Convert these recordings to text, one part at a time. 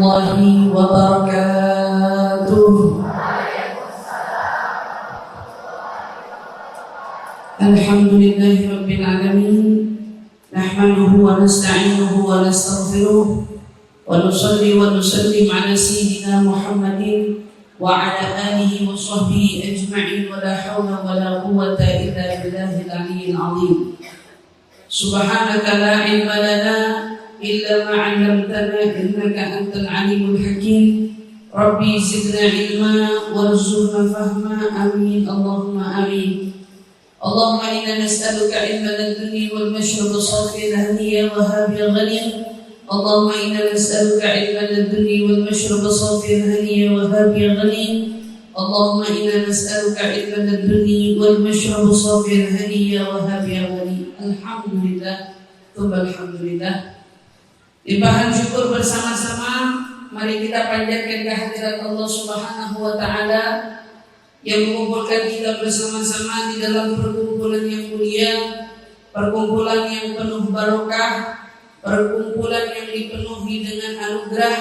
warahmatullahi wabarakatuh. Alhamdulillahi rabbil alamin. Nahmaduhu wa nasta'inuhu wa nastaghfiruh wa nusalli wa nusallim ala sayyidina Muhammadin wa ala alihi wa sahbihi ajma'in wa la hawla wa la quwwata illa billahil aliyyil azim. Subhanaka la ilma lana illa ma 'allamtana innaka antal alimul hakim. Rabbi zidna ilma warzuqna fahma. Amin Allahumma amin. Allahumma inna nas'aluka ilman ladunni wal mashrab safiyan haniya wa habiya ghanim. Allahumma inna nas'aluka ilman ladunni wal mashrab safiyan haniya wa habiya ghanim. Allahumma inna nas'aluka ilman ladunni wal mashrab safiyan haniya wa habiya ghanim. Alhamdulillah, tsumma alhamdulillah. Limpahan syukur bersama-sama, mari kita panjatkan kehadirat Allah Subhanahu wa taala yang mengumpulkan kita bersama-sama di dalam perkumpulan yang mulia, perkumpulan yang penuh barokah, perkumpulan yang dipenuhi dengan anugerah,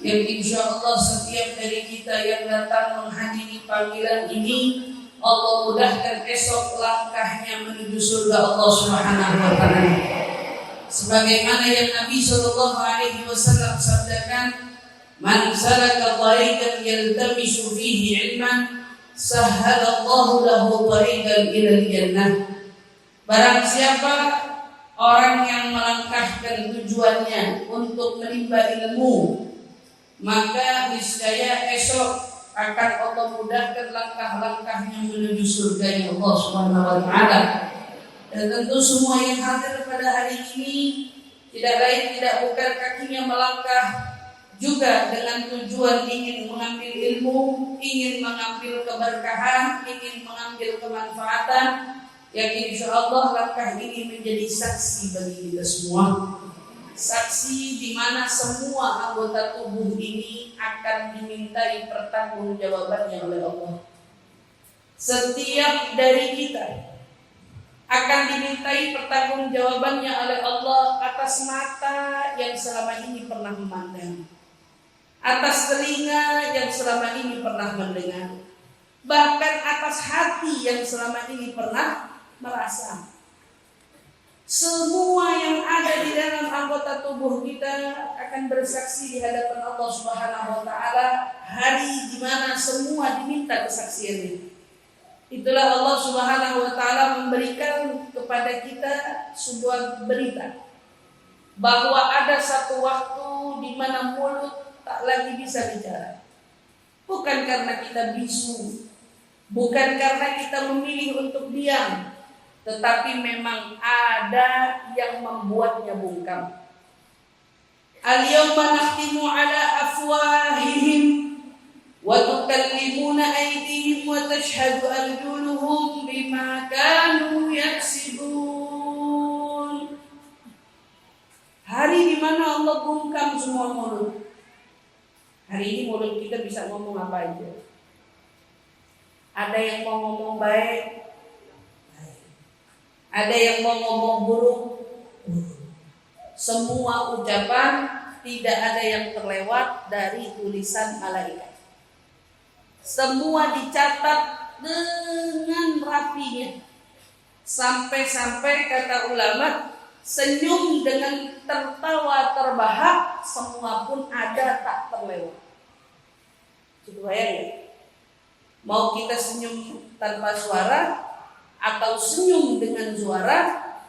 yang insya Allah setiap dari kita yang datang menghadiri panggilan ini, Allah mudahkan esok langkahnya menuju surga Allah Subhanahu wa taala. Sebagaimana yang Nabi sallallahu alaihi wasallam sabdakan, "Man salaka tariqan yaltamisu fihi ilman, sahhalallahu lahu tariqan ilal jannah." Barang siapa orang yang melangkahkan tujuannya untuk menimba ilmu, maka niscaya esok akan Allah mudahkan langkah-langkahnya menuju surga Allah Subhanahu wa taala. Dan tentu semua yang hadir pada hari ini tidak lain tidak bukan kakinya melangkah juga dengan tujuan ingin mengambil ilmu, ingin mengambil keberkahan, ingin mengambil kemanfaatan, yang insya Allah langkah ini menjadi saksi bagi kita semua. Saksi di mana semua anggota tubuh ini akan dimintai pertanggungjawabannya oleh Allah. Setiap dari kita akan dimintai pertanggungjawabannya oleh Allah atas mata yang selama ini pernah memandang, atas telinga yang selama ini pernah mendengar, bahkan atas hati yang selama ini pernah merasa. Semua yang ada di dalam anggota tubuh kita akan bersaksi di hadapan Allah Subhanahu wa taala hari di mana semua diminta kesaksiannya. Itulah Allah Subhanahu wa taala memberikan kepada kita sebuah berita bahwa ada satu waktu di mana mulut tak lagi bisa bicara. Bukan karena kita bisu, bukan karena kita memilih untuk diam, tetapi memang ada yang membuatnya bungkam. Al-yawma nakhtimu ala afwahihim wa tukallimuna aydihim wa tashhadu arjuluhum bima kanu yaksibun. Hari di mana Allah bungkam semua mulut. Hari ini mulut kita bisa ngomong apa aja. Ada yang mau ngomong baik, ada yang mau ngomong buruk. Semua ucapan tidak ada yang terlewat dari tulisan malaikat. Semua dicatat dengan rapinya. Sampai-sampai kata ulama, senyum dengan tertawa terbahak semua pun ada tak terlewat. Coba bayangin, mau kita senyum tanpa suara atau senyum dengan suara,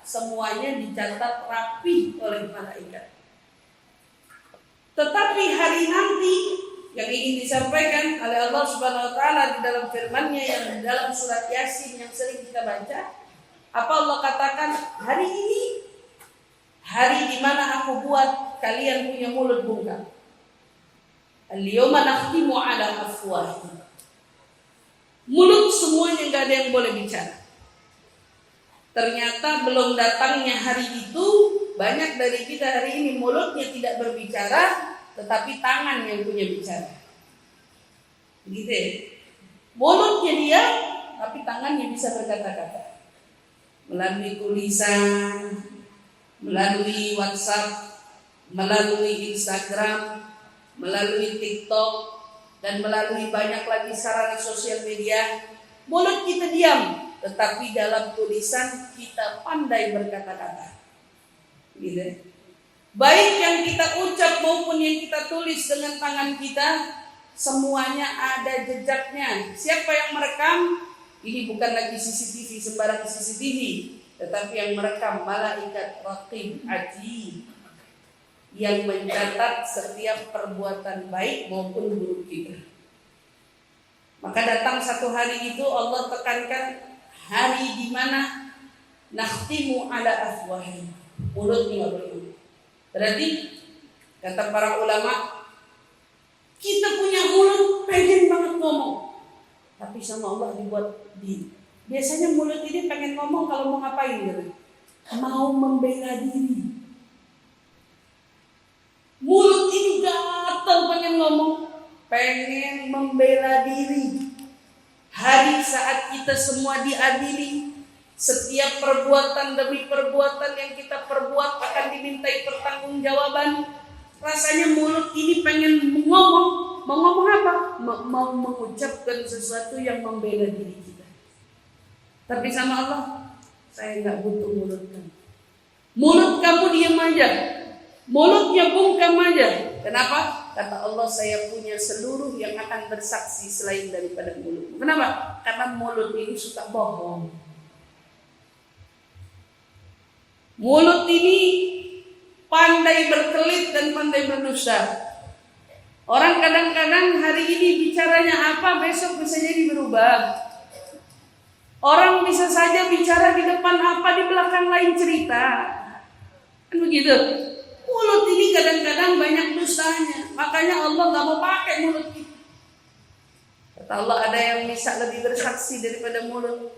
semuanya dicatat rapi oleh malaikat. Tetapi hari nanti yang ingin disampaikan oleh Allah Subhanahu wa taala di dalam firman-Nya yang dalam surat Yasin yang sering kita baca, apa Allah katakan? Hari ini hari di mana aku buat kalian punya mulut bungkam. Al-yawma nakhtimu ala afwahihim. Mulut semuanya enggak ada yang boleh bicara. Ternyata belum datangnya hari itu, banyak dari kita hari ini mulutnya tidak berbicara, tetapi tangan yang punya bicara. Gitu ya. Mulutnya dia, tapi tangannya bisa berkata-kata. Melalui tulisan, melalui WhatsApp, melalui Instagram, melalui TikTok, dan melalui banyak lagi sarana sosial media. Mulut kita diam, tetapi dalam tulisan kita pandai berkata-kata. Gitu. Baik yang kita ucap maupun yang kita tulis dengan tangan kita, semuanya ada jejaknya. Siapa yang merekam? Ini bukan lagi CCTV, sembarang CCTV, tetapi yang merekam malaikat raqib atid yang mencatat setiap perbuatan baik maupun buruk kita. Maka datang satu hari itu Allah tekankan hari di mana nakhtimu ala afwahihim, mulutnya berhenti. Berarti kata para ulama, kita punya mulut pengen banget ngomong, tapi sama Allah dibuat diam. Biasanya mulut ini pengen ngomong kalau mau ngapain gitu, mau membela diri. Mulut ini gatal pengen ngomong, pengen membela diri. Hari saat kita semua diadili, setiap perbuatan demi perbuatan yang kita perbuat akan dimintai pertanggungjawaban. Rasanya mulut ini pengen ngomong, mau ngomong apa? Mau mengucapkan sesuatu yang membela diri kita. Tapi sama Allah, saya nggak butuh mulut kamu. Mulut kamu diam aja, mulutnya bungkam aja. Kenapa? Kata Allah, saya punya seluruh yang akan bersaksi selain daripada mulut. Kenapa? Karena mulut ini suka bohong. Mulut ini pandai berkelit dan pandai berdusta. Orang kadang-kadang hari ini bicaranya apa, besok bisa jadi berubah. Orang bisa saja bicara di depan apa, di belakang lain cerita. Kan begitu. Mulut ini kadang-kadang banyak dustanya. Makanya Allah gak mau pakai mulut kita. Kata Allah, ada yang bisa lebih bersaksi daripada mulut.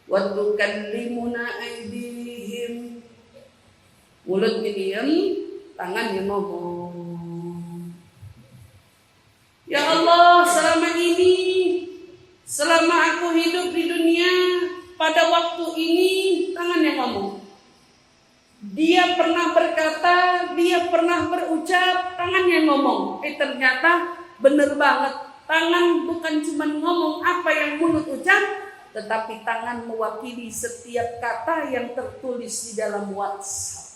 Wa tukallimuna aydihim. Mulutnya diam, tangannya ngomong. Ya Allah, selama ini, selama aku hidup di dunia, pada waktu ini tangannya ngomong. Dia pernah berkata, dia pernah berucap, tangannya ngomong. Ternyata benar banget. Tangan bukan cuma ngomong apa yang mulut ucap, tetapi tangan mewakili setiap kata yang tertulis di dalam WhatsApp.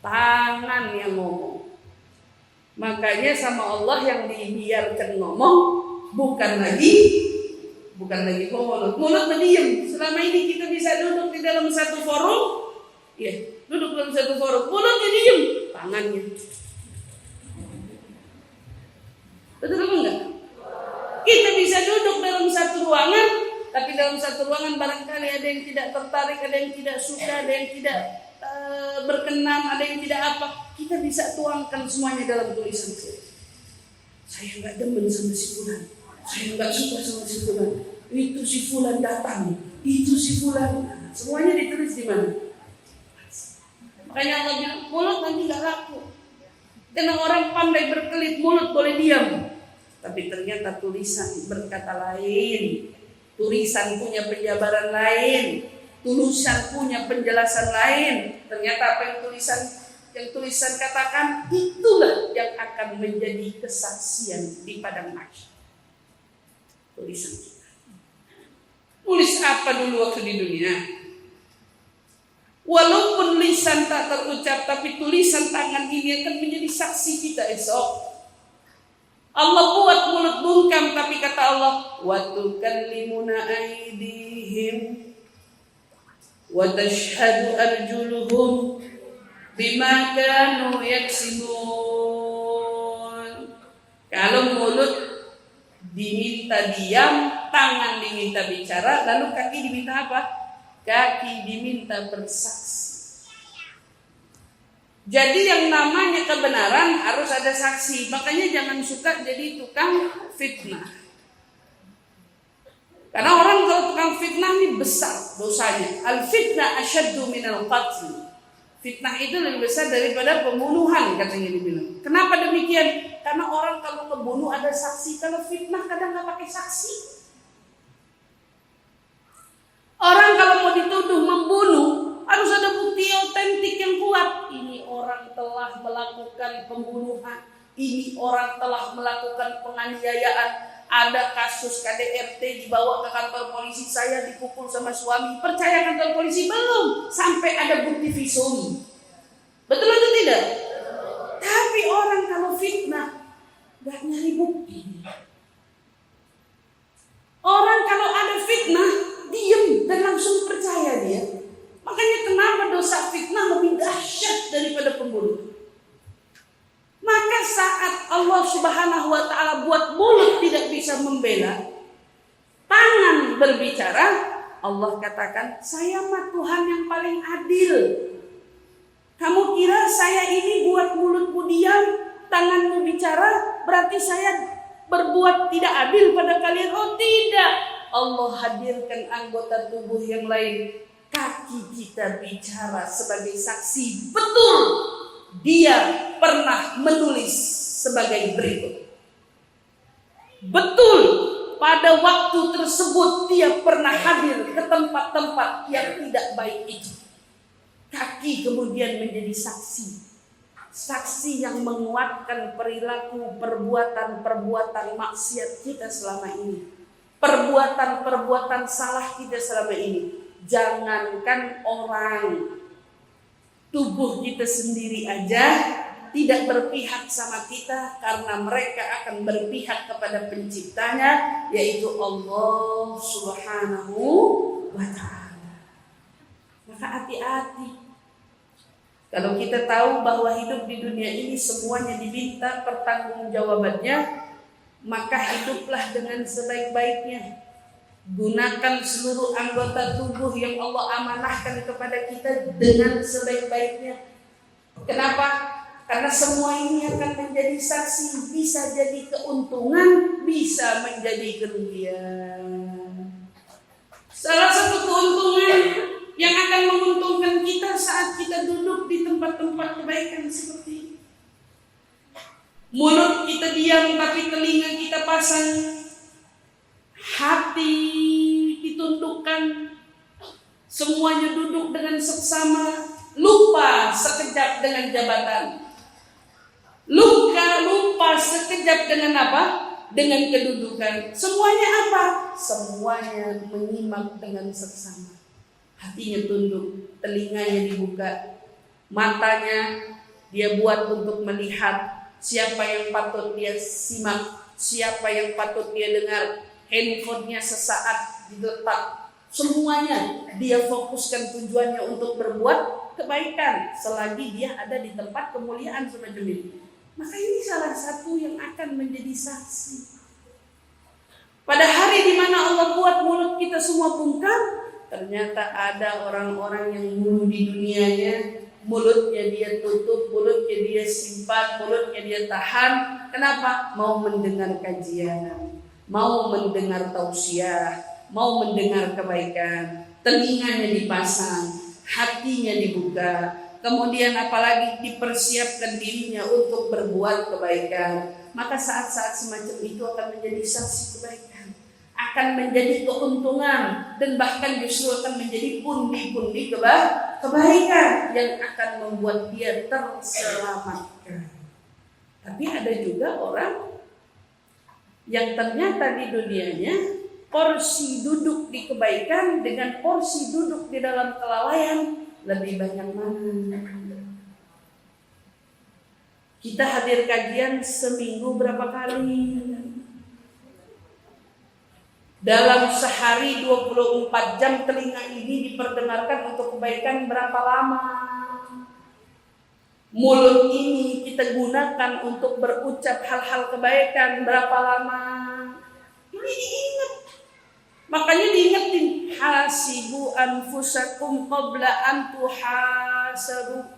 Tangan yang ngomong. Makanya sama Allah yang dibiarkan ngomong, bukan lagi mulut. Mulut berdiam. Selama ini kita bisa duduk di dalam satu forum, ya, duduk dalam satu forum, mulutnya diam, tangannya. Betul apa enggak? Kita bisa duduk dalam satu ruangan, tapi dalam satu ruangan barangkali ada yang tidak tertarik, ada yang tidak suka, ada yang tidak berkenan, ada yang tidak apa. Kita bisa tuangkan semuanya dalam tulisan. Saya enggak demen sama si fulan. Saya enggak suka sama si fulan. Itu si fulan datang. Itu si fulan. Semuanya ditulis di mana? Makanya Allah bilang mulut nanti enggak laku. Karena orang pandai berkelit, mulut boleh diam. Tapi ternyata tulisan berkata lain. Tulisan punya penjabaran lain. Tulisan punya penjelasan lain. Ternyata apa yang tulisan katakan, itulah yang akan menjadi kesaksian di padang mahsyar. Tulisan kita. Tulis apa dulu waktu di dunia? Walaupun lisan tak terucap, tapi tulisan tangan ini akan menjadi saksi kita esok. Allah buat mulut bungkam, tapi kata Allah, wa tukallimuna aydihim wa tashhadu arjuluhum bima kanu yaksibun. Kalau mulut diminta diam, tangan diminta bicara, lalu kaki diminta apa? Kaki diminta bersaksi. Jadi yang namanya kebenaran harus ada saksi. Makanya jangan suka jadi tukang fitnah. Karena orang kalau tukang fitnah ini besar dosanya. Al-fitnah asyaddu minal qatl. Fitnah itu lebih besar daripada pembunuhan, katanya dibilang. Kenapa demikian? Karena orang kalau ngebunuh ada saksi. Kalau fitnah kadang nggak pakai saksi. Orang kalau mau dituduh membunuh, Harus ada bukti otentik yang kuat. Ini orang telah melakukan pembunuhan, ini orang telah melakukan penganiayaan. Ada kasus KDRT dibawa ke kantor polisi, saya dipukul sama suami. Percaya kantor polisi? Belum. Sampai ada bukti visum. Betul atau tidak? Tapi orang kalau fitnah gak nyari bukti. Orang kalau ada fitnah diem dan langsung percaya dia. Makanya kenapa dosa fitnah lebih dahsyat daripada pembunuh. Maka saat Allah Subhanahu wa ta'ala buat mulut tidak bisa membela, tangan berbicara, Allah katakan, saya mah Tuhan yang paling adil. Kamu kira saya ini buat mulutmu diam, tanganmu bicara, berarti saya berbuat tidak adil pada kalian? Oh tidak. Allah hadirkan anggota tubuh yang lain. Kaki kita bicara sebagai saksi. Betul, dia pernah menulis sebagai berikut. Betul, pada waktu tersebut dia pernah hadir ke tempat-tempat yang tidak baik itu. Kaki kemudian menjadi saksi. Saksi yang menguatkan perilaku, perbuatan-perbuatan maksiat kita selama ini. Perbuatan-perbuatan salah kita selama ini. Jangankan orang, tubuh kita sendiri aja tidak berpihak sama kita, karena mereka akan berpihak kepada penciptanya, yaitu Allah Subhanahu wa ta'ala. Maka hati-hati. Kalau kita tahu bahwa hidup di dunia ini semuanya diminta pertanggungjawabannya, maka hiduplah dengan sebaik-baiknya. Gunakan seluruh anggota tubuh yang Allah amanahkan kepada kita dengan sebaik-baiknya. Kenapa? Karena semua ini akan menjadi saksi. Bisa jadi keuntungan, bisa menjadi kerugian. Salah satu keuntungan yang akan menguntungkan kita saat kita duduk di tempat-tempat kebaikan seperti ini. Mulut kita diam tapi telinga kita pasang. Hati ditundukkan, semuanya duduk dengan seksama, lupa sekejap dengan jabatan, lupa sekejap dengan apa? Dengan kedudukan. Semuanya apa? Semuanya menyimak dengan seksama. Hatinya tunduk, telinganya dibuka, matanya dia buat untuk melihat siapa yang patut dia simak, siapa yang patut dia dengar. Handphonenya sesaat diletak. Semuanya dia fokuskan tujuannya untuk berbuat kebaikan selagi dia ada di tempat kemuliaan semacam ini. Maka ini salah satu yang akan menjadi saksi. Pada hari di mana Allah buat mulut kita semua bungkam, ternyata ada orang-orang yang dulu di dunianya mulutnya dia tutup, mulutnya dia simpan, mulutnya dia tahan. Kenapa? Mau mendengar kajian, mau mendengar tausiah, mau mendengar kebaikan. Telinganya dipasang, hatinya dibuka, kemudian apalagi dipersiapkan dirinya untuk berbuat kebaikan. Maka saat-saat semacam itu akan menjadi saksi kebaikan, akan menjadi keuntungan, dan bahkan justru akan menjadi pundi-pundi kebaikan yang akan membuat dia terselamatkan. Tapi ada juga orang yang ternyata di dunianya porsi duduk di kebaikan dengan porsi duduk di dalam kelalaian lebih banyak mana? Kita hadir kajian seminggu berapa kali? Dalam sehari 24 jam telinga ini diperdengarkan untuk kebaikan berapa lama? Mulut ini kita gunakan untuk berucap hal-hal kebaikan berapa lama? Ini diingat. Makanya diingetin, hasibu anfusakum qabla an tuhasabu.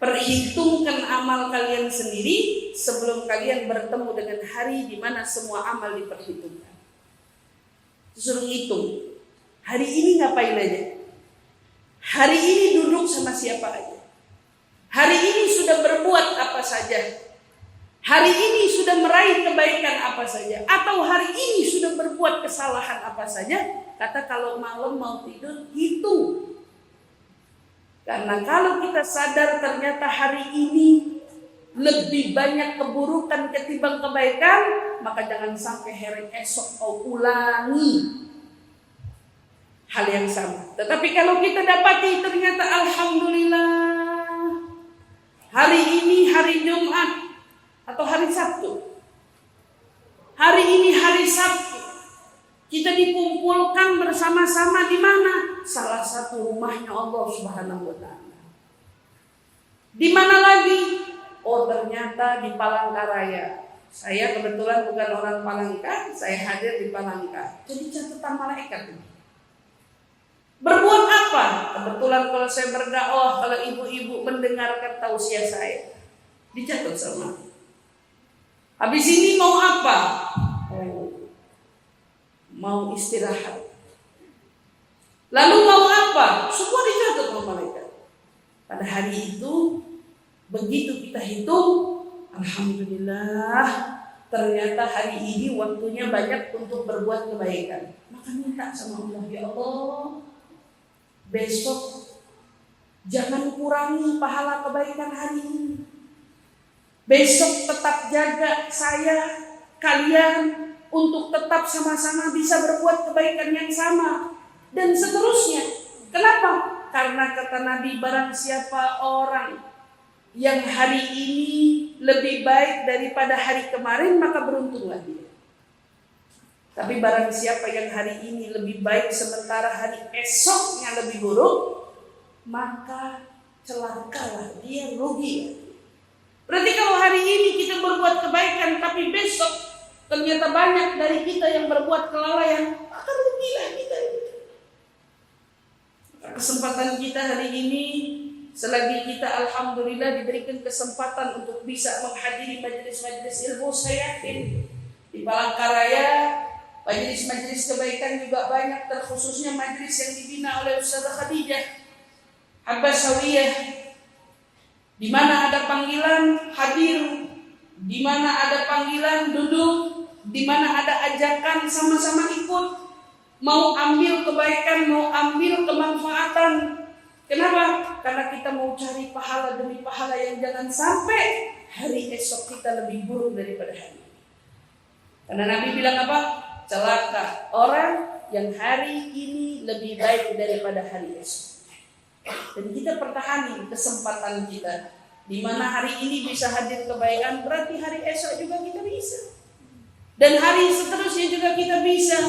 Perhitungkan amal kalian sendiri sebelum kalian bertemu dengan hari di mana semua amal diperhitungkan. Disuruh hitung. Hari ini ngapain aja? Hari ini duduk sama siapa aja? Hari ini sudah berbuat apa saja? Hari ini sudah meraih kebaikan apa saja? Atau hari ini sudah berbuat kesalahan apa saja? kata kalau malam mau tidur hitung. Karena kalau kita sadar ternyata hari ini lebih banyak keburukan ketimbang kebaikan, maka jangan sampai hari esok kau ulangi hal yang sama. Tetapi kalau kita dapati ternyata alhamdulillah hari ini hari Jumat atau hari Sabtu, hari ini hari Sabtu, kita dikumpulkan bersama-sama di mana? Salah satu rumahnya Allah Subhanahu wa taala. Di mana lagi? Oh, ternyata di Palangkaraya. Saya kebetulan bukan orang Palangka, saya hadir di Palangka. Jadi catatan malaikat ini. Berbuat apa? Kebetulan kalau saya berdakwah, kalau ibu-ibu mendengarkan tausiah saya, dicatat sama. Habis ini mau apa? Oh, mau istirahat. Lalu mau apa? Semua dicatat sama malaikat. Pada hari itu, begitu kita hitung, alhamdulillah, ternyata hari ini waktunya banyak untuk berbuat kebaikan. Maka minta sama Allah, ya Allah, besok jangan kurangi pahala kebaikan hari ini. Besok tetap jaga saya, kalian untuk tetap sama-sama bisa berbuat kebaikan yang sama. Dan seterusnya. Kenapa? Karena kata Nabi, barang siapa orang yang hari ini lebih baik daripada hari kemarin, maka beruntunglah dia. Tapi barang siapa yang hari ini lebih baik sementara hari esoknya lebih buruk, maka celakalah dia, rugi. Berarti kalau hari ini kita berbuat kebaikan tapi besok ternyata banyak dari kita yang berbuat kelalaian, maka rugilah kita. Kesempatan kita hari ini, selagi kita alhamdulillah diberikan kesempatan untuk bisa menghadiri majelis-majelis ilmu, saya yakin di Palangkaraya majelis-majelis kebaikan juga banyak, terkhususnya majelis yang dibina oleh Ustazah Khadijah Abbasawiyah, di mana ada panggilan hadir, di mana ada panggilan duduk, di mana ada ajakan sama-sama ikut, mau ambil kebaikan, mau ambil kemanfaatan. Kenapa? Karena kita mau cari pahala demi pahala yang jangan sampai hari esok kita lebih buruk daripada hari ini. Karena Nabi bilang apa? Celaka orang yang hari ini lebih baik daripada hari esok. Dan kita pertahani kesempatan kita. Di mana hari ini bisa hadir kebaikan, berarti hari esok juga kita bisa. Dan hari seterusnya juga kita bisa.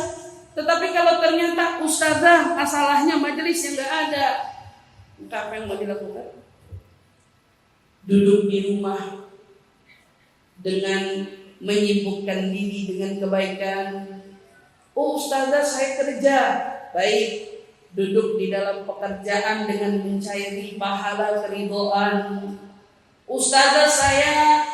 Tetapi kalau ternyata ustazah masalahnya majelis yang gak ada, apa yang mau dilakukan? Duduk di rumah dengan menyibukkan diri dengan kebaikan. Oh ustazah saya kerja, baik, duduk di dalam pekerjaan dengan mencari pahala keridhaan. Ustazah saya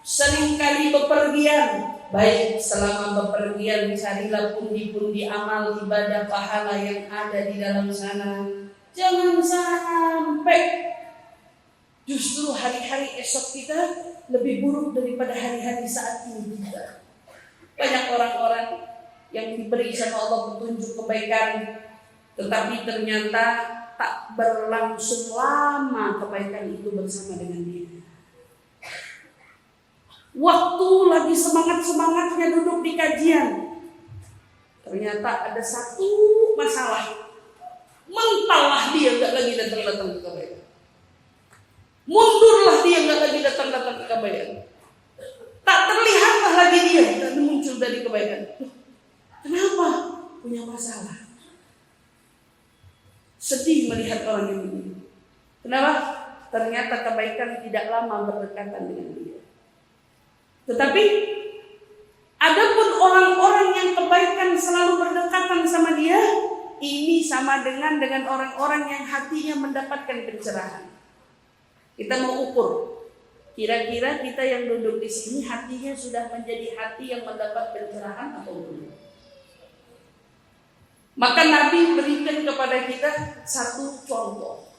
seringkali bepergian, baik, selama bepergian carilah pundi-pundi amal ibadah pahala yang ada di dalam sana. Jangan sampai justru hari-hari esok kita lebih buruk daripada hari-hari saat ini juga. Banyak orang-orang yang diberi sama Allah petunjuk kebaikan, tetapi ternyata tak berlangsung lama kebaikan itu bersama dengan dia. Waktu lagi semangat-semangatnya duduk di kajian, ternyata ada satu masalah. Mentallah dia gak lagi datang-datang ke kebaikan. Mundurlah dia gak lagi datang-datang ke kebaikan. Tak terlihatlah lagi dia dan muncul dari kebaikan. Kenapa? Punya masalah. Sedih melihat orang yang begini. Kenapa? Ternyata kebaikan tidak lama berdekatan dengan dia. Tetapi adapun orang-orang yang kebaikan selalu berdekatan sama dia, ini sama dengan orang-orang yang hatinya mendapatkan pencerahan. Kita mau ukur, kira-kira kita yang duduk di sini hatinya sudah menjadi hati yang mendapat pencerahan atau belum? Maka Nabi berikan kepada kita satu contoh.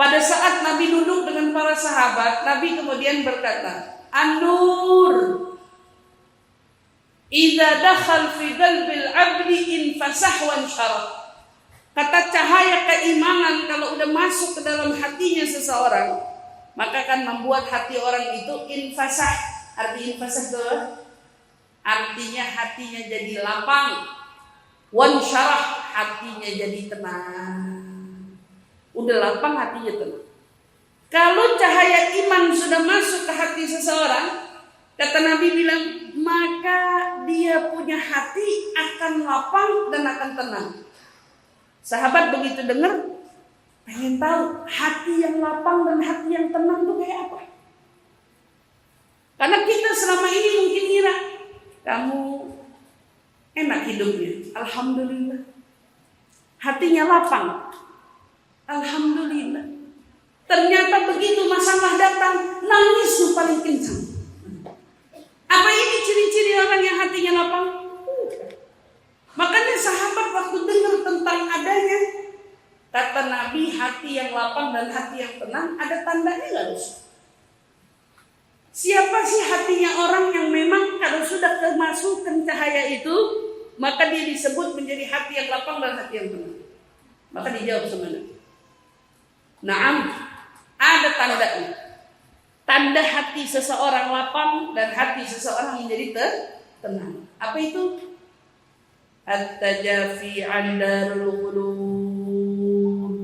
Pada saat Nabi duduk dengan para sahabat, Nabi kemudian berkata, An-Nur, idza dakhal fi qalbil 'abdi infasah wa syarah. Kata cahaya keimanan kalau udah masuk ke dalam hatinya seseorang, maka akan membuat hati orang itu infasah. Arti infasah itu artinya hatinya jadi lapang. Wan syarah, hatinya jadi tenang. Udah lapang hatinya tenang. Kalau cahaya iman sudah masuk ke hati seseorang, kata Nabi bilang, maka dia punya hati akan lapang dan akan tenang. Sahabat begitu dengar, pengen tahu hati yang lapang dan hati yang tenang itu kayak apa? Karena kita selama ini mungkin kira kamu enak hidupnya, alhamdulillah. Hatinya lapang, alhamdulillah. Ternyata begitu masalah datang, nangis tuh paling kencang. Apa ini ciri-ciri orang yang hatinya lapang? Makanya sahabat waktu dengar tentang adanya, kata Nabi, hati yang lapang dan hati yang tenang, ada tandanya nggak, Gus? Siapa sih hatinya orang yang memang kalau sudah kemasukan cahaya itu, maka dia disebut menjadi hati yang lapang dan hati yang tenang? Maka dijawab sama Nabi, Naam, ada tandanya. Tanda hati seseorang lapang dan hati seseorang menjadi tenang. Apa itu? At-tajafi 'an darul qulub.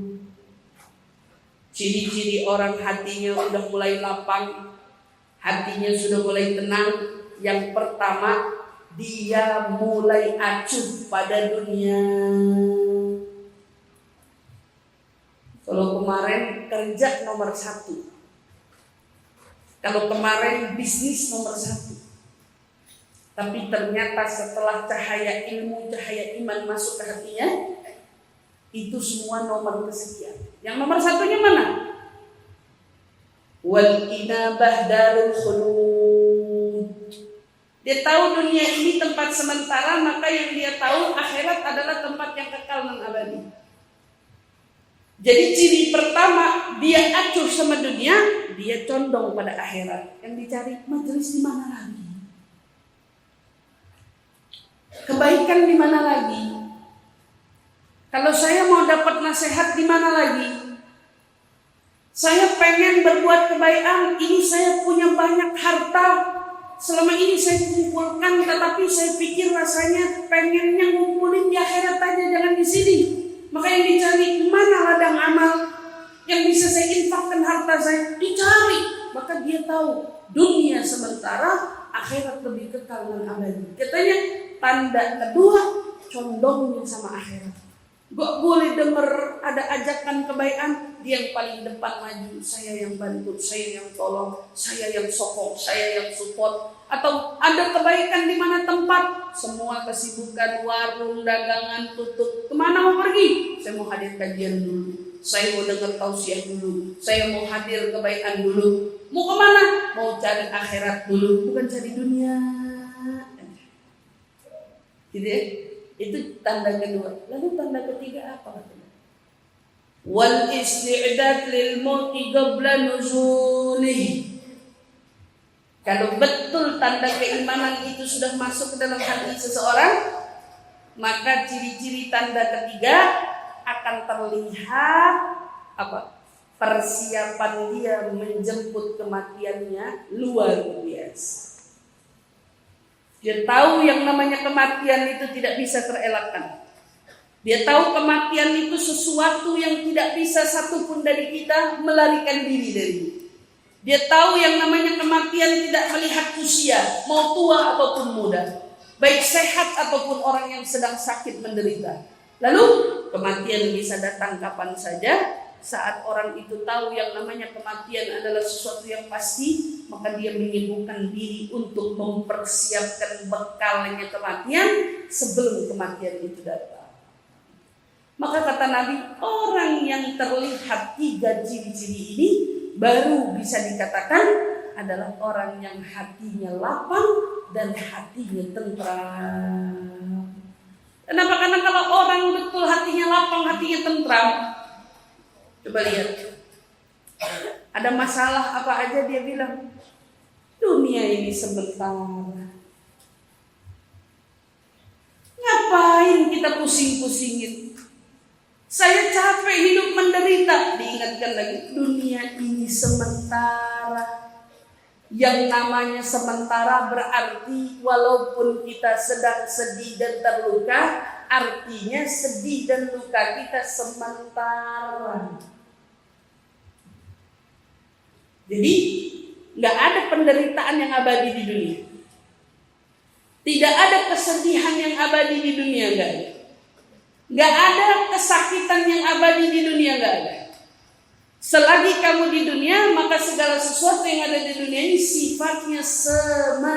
Ciri-ciri orang hatinya udah mulai lapang, hatinya sudah mulai tenang. Yang pertama, dia mulai acuh pada dunia. Kalau kemarin kerja nomor 1, kalau kemarin bisnis nomor 1, tapi ternyata setelah cahaya ilmu, cahaya iman masuk ke hatinya, itu semua nomor kesekian. Yang nomor 1-nya mana? Wal inabah darul khulud. Dia tahu dunia ini tempat sementara, maka yang dia tahu akhirat adalah tempat yang kekal dan abadi. Jadi ciri pertama, dia acuh sama dunia, dia condong pada akhirat. Yang dicari majelis di mana lagi? Kebaikan di mana lagi? Kalau saya mau dapat nasihat di mana lagi? Saya pengen berbuat kebaikan, ini saya punya banyak harta, selama ini saya kumpulkan, tetapi saya pikir rasanya pengennya ngumpulin di akhirat aja, jangan di sini. Maka yang dicari, mana ladang amal yang bisa saya infakkan harta saya? Dicari. Maka dia tahu dunia sementara, akhirat lebih kekal dan abadi. Katanya tanda kedua, condongnya sama akhirat. Gak boleh denger ada ajakan kebaikan, dia yang paling depan maju. Saya yang bantu, saya yang tolong, saya yang sokong, saya yang support. Atau ada kebaikan di mana tempat, semua kesibukan, warung, dagangan tutup. Kemana mau pergi? Saya mau hadir kajian dulu, saya mau dengar tausiah dulu, saya mau hadir kebaikan dulu. Mau kemana? Mau cari akhirat dulu, bukan cari dunia. Gitu ya? Itu tanda kedua. Lalu tanda ketiga apa? Wal isti'dad lil mauti qabla nuzulihi. Kalau betul tanda keimanan itu sudah masuk ke dalam hati seseorang, maka ciri-ciri tanda ketiga akan terlihat apa? Persiapan dia menjemput kematiannya luar biasa. Dia tahu yang namanya kematian itu tidak bisa terelakkan. Dia tahu kematian itu sesuatu yang tidak bisa satupun dari kita melarikan diri darinya. Dia tahu yang namanya kematian tidak melihat usia, mau tua ataupun muda, baik sehat ataupun orang yang sedang sakit menderita. Lalu kematian bisa datang kapan saja. Saat orang itu tahu yang namanya kematian adalah sesuatu yang pasti, maka dia menyibukkan diri untuk mempersiapkan bekalnya kematian sebelum kematian itu datang. Maka kata Nabi, orang yang terlihat 3 ciri-ciri ini baru bisa dikatakan adalah orang yang hatinya lapang dan hatinya tentram. Kenapa? Karena kalau orang betul hatinya lapang, hatinya tentram, coba lihat, ada masalah apa aja dia bilang, dunia ini sebentar. Ngapain kita pusing-pusingin? Saya capek hidup menderita. Diingatkan lagi, dunia ini sementara. Yang namanya sementara berarti walaupun kita sedang sedih dan terluka, artinya sedih dan luka kita sementara. Jadi nggak ada penderitaan yang abadi di dunia. Tidak ada kesedihan yang abadi di dunia, nggak ada. Nggak ada kesakitan yang abadi di dunia, nggak ada. Selagi kamu di dunia, maka segala sesuatu yang ada di dunia ini sifatnya sementara.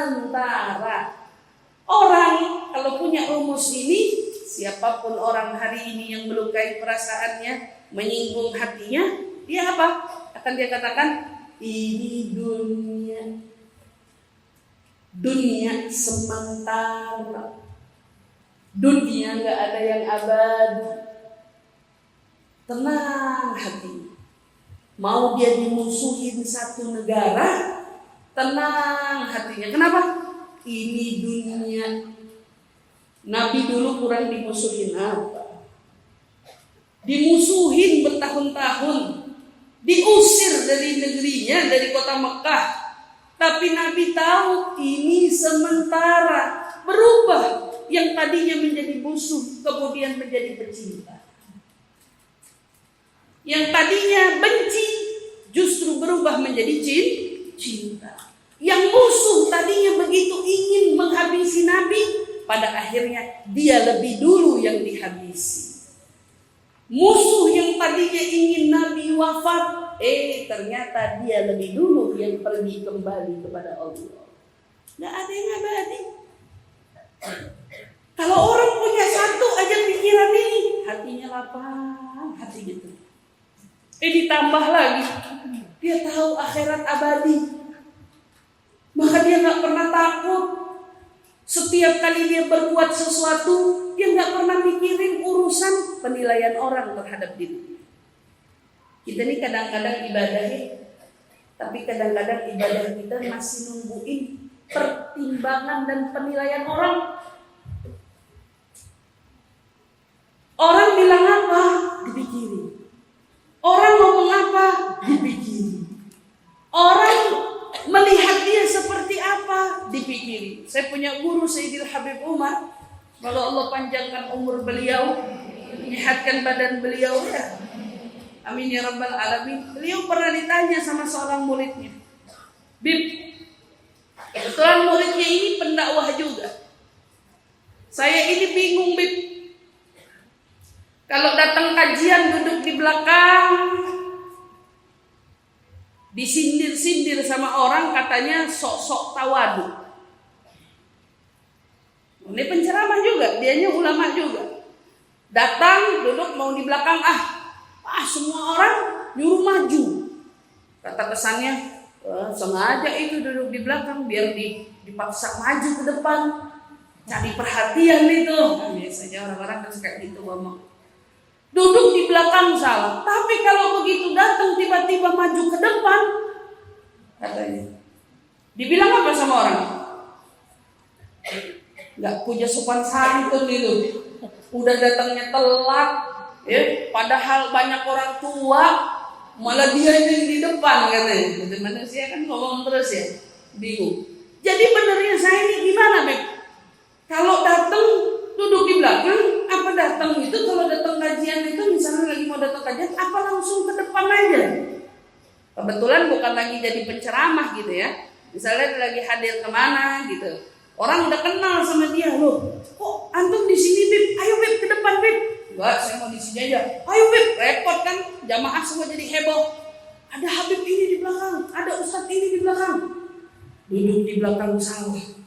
Orang kalau punya rumus ini, siapapun orang hari ini yang melukai perasaannya, menyinggung hatinya, dia apa? Akan dia katakan, ini dunia. Dunia sementara. Dunia gak ada yang abadi. Tenang hatinya. Mau dia dimusuhin satu negara, tenang hatinya. Kenapa? Ini dunia. Nabi dulu kurang dimusuhin apa? Dimusuhin bertahun-tahun. Diusir dari negerinya, dari kota Mekah. Tapi Nabi tahu ini sementara. Berubah. Yang tadinya menjadi musuh, kemudian menjadi pecinta. Yang tadinya benci, justru berubah menjadi cinta. Yang musuh tadinya begitu ingin menghabisi Nabi, pada akhirnya dia lebih dulu yang dihabisi. Musuh yang tadinya ingin Nabi wafat, ternyata dia lebih dulu yang pergi kembali kepada Allah. Gak ada yang abadi. Kalau orang punya satu aja pikiran ini, hatinya lapang, hati gitu. Ditambah lagi, dia tahu akhirat abadi. Maka dia gak pernah takut. Setiap kali dia berbuat sesuatu, dia gak pernah mikirin urusan penilaian orang terhadap diri. Kita ini kadang-kadang ibadah, tapi kadang-kadang ibadah kita masih nungguin pertimbangan dan penilaian orang. Orang bilang apa? Dipikirin. Orang ngomong apa? Dipikirin. Orang melihat dia seperti apa? Dipikirin. Saya punya guru Sayyidil Habib Umar. Kalau Allah panjangkan umur beliau, menyehatkan badan beliau, ya. Amin ya rabbal alamin. Beliau pernah ditanya sama seorang muridnya, Bib, kebetulan muridnya ini pendakwah juga. Saya ini bingung, Bib. Kalau datang kajian duduk di belakang, disindir-sindir sama orang, katanya sok-sok tawadu. Ini penceramah juga, dianya ulama juga. Datang duduk mau di belakang, semua orang nyuruh maju. Kata kesannya, sengaja itu duduk di belakang biar dipaksa maju ke depan, cari perhatian itu. Biasanya orang-orang kan suka gitu ngomong. Duduk di belakang salah, tapi kalau begitu datang tiba-tiba maju ke depan, katanya, dibilang apa sama orang? Gak punya sopan santun itu. Udah datangnya telat, ya. Padahal banyak orang tua, malah dia yang di depan katanya. Jadi manusia kan ngomong terus ya, bingung. Jadi benernya saya ini gimana, Beb? Kalau datang duduk di belakang, apa datang itu kalau datang kajian itu misalnya lagi mau datang kajian, apa langsung ke depan aja? Kebetulan bukan lagi jadi penceramah gitu ya. Misalnya lagi hadir kemana gitu. Orang udah kenal sama dia, loh. Kok antum di sini, Bib? Ayo Bib ke depan, Bib. Enggak, saya mau di sini aja. Ayo Bib, repot kan? Jamaah semua jadi heboh. Ada Habib ini di belakang, ada Ustadz ini di belakang. Duduk di belakang salah.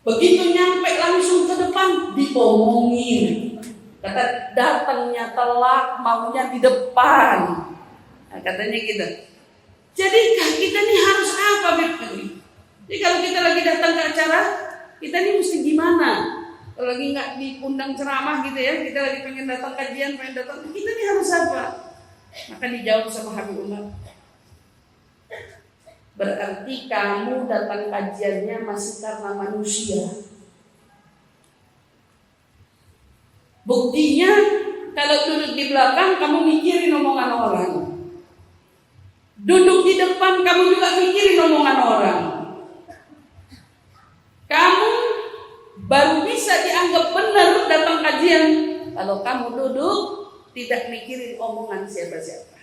Begitu nyampe langsung ke depan diomongin. Kata datangnya telat, maunya di depan. Nah, katanya gitu. Jadi kita nih harus apa, Bib? Jadi kalau kita lagi datang ke acara, kita nih mesti gimana? Kalau lagi nggak diundang ceramah gitu ya, kita lagi pengen datang kajian, pengen datang, kita nih harus apa? Maka dijawab sama Habib Umar. Berarti kamu datang kajiannya masih karena manusia. belakang, kamu mikirin omongan orang. Duduk di depan, kamu juga mikirin omongan orang. Kamu baru bisa dianggap benar datang kajian kalau kamu duduk tidak mikirin omongan siapa-siapa.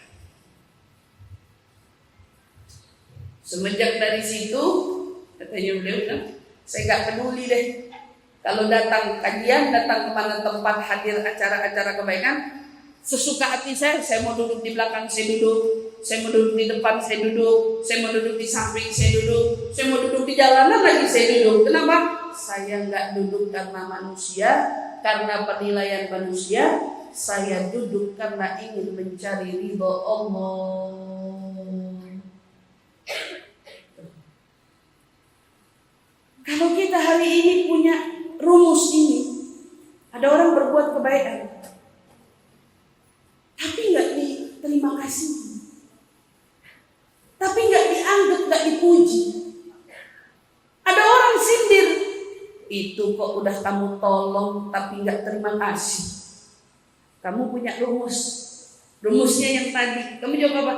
Semenjak dari situ, katanya beliau kan, saya gak peduli deh. Kalau datang kajian, datang kemana tempat hadir acara-acara kebaikan, sesuka hati saya mau duduk di belakang, saya duduk. Saya mau duduk di depan, saya duduk. Saya mau duduk di samping, saya duduk. Saya mau duduk di jalanan lagi, saya duduk. Kenapa? Saya gak duduk karena manusia, karena penilaian manusia. Saya duduk karena ingin mencari ridho Allah. Kalau kita hari ini punya rumus ini, ada orang berbuat kebaikan, tapi nggak diterima kasih, tapi nggak dianggap, nggak dipuji. Ada orang sindir, itu kok udah kamu tolong tapi nggak terima kasih. Kamu punya rumusnya yang tadi, kamu jawab apa?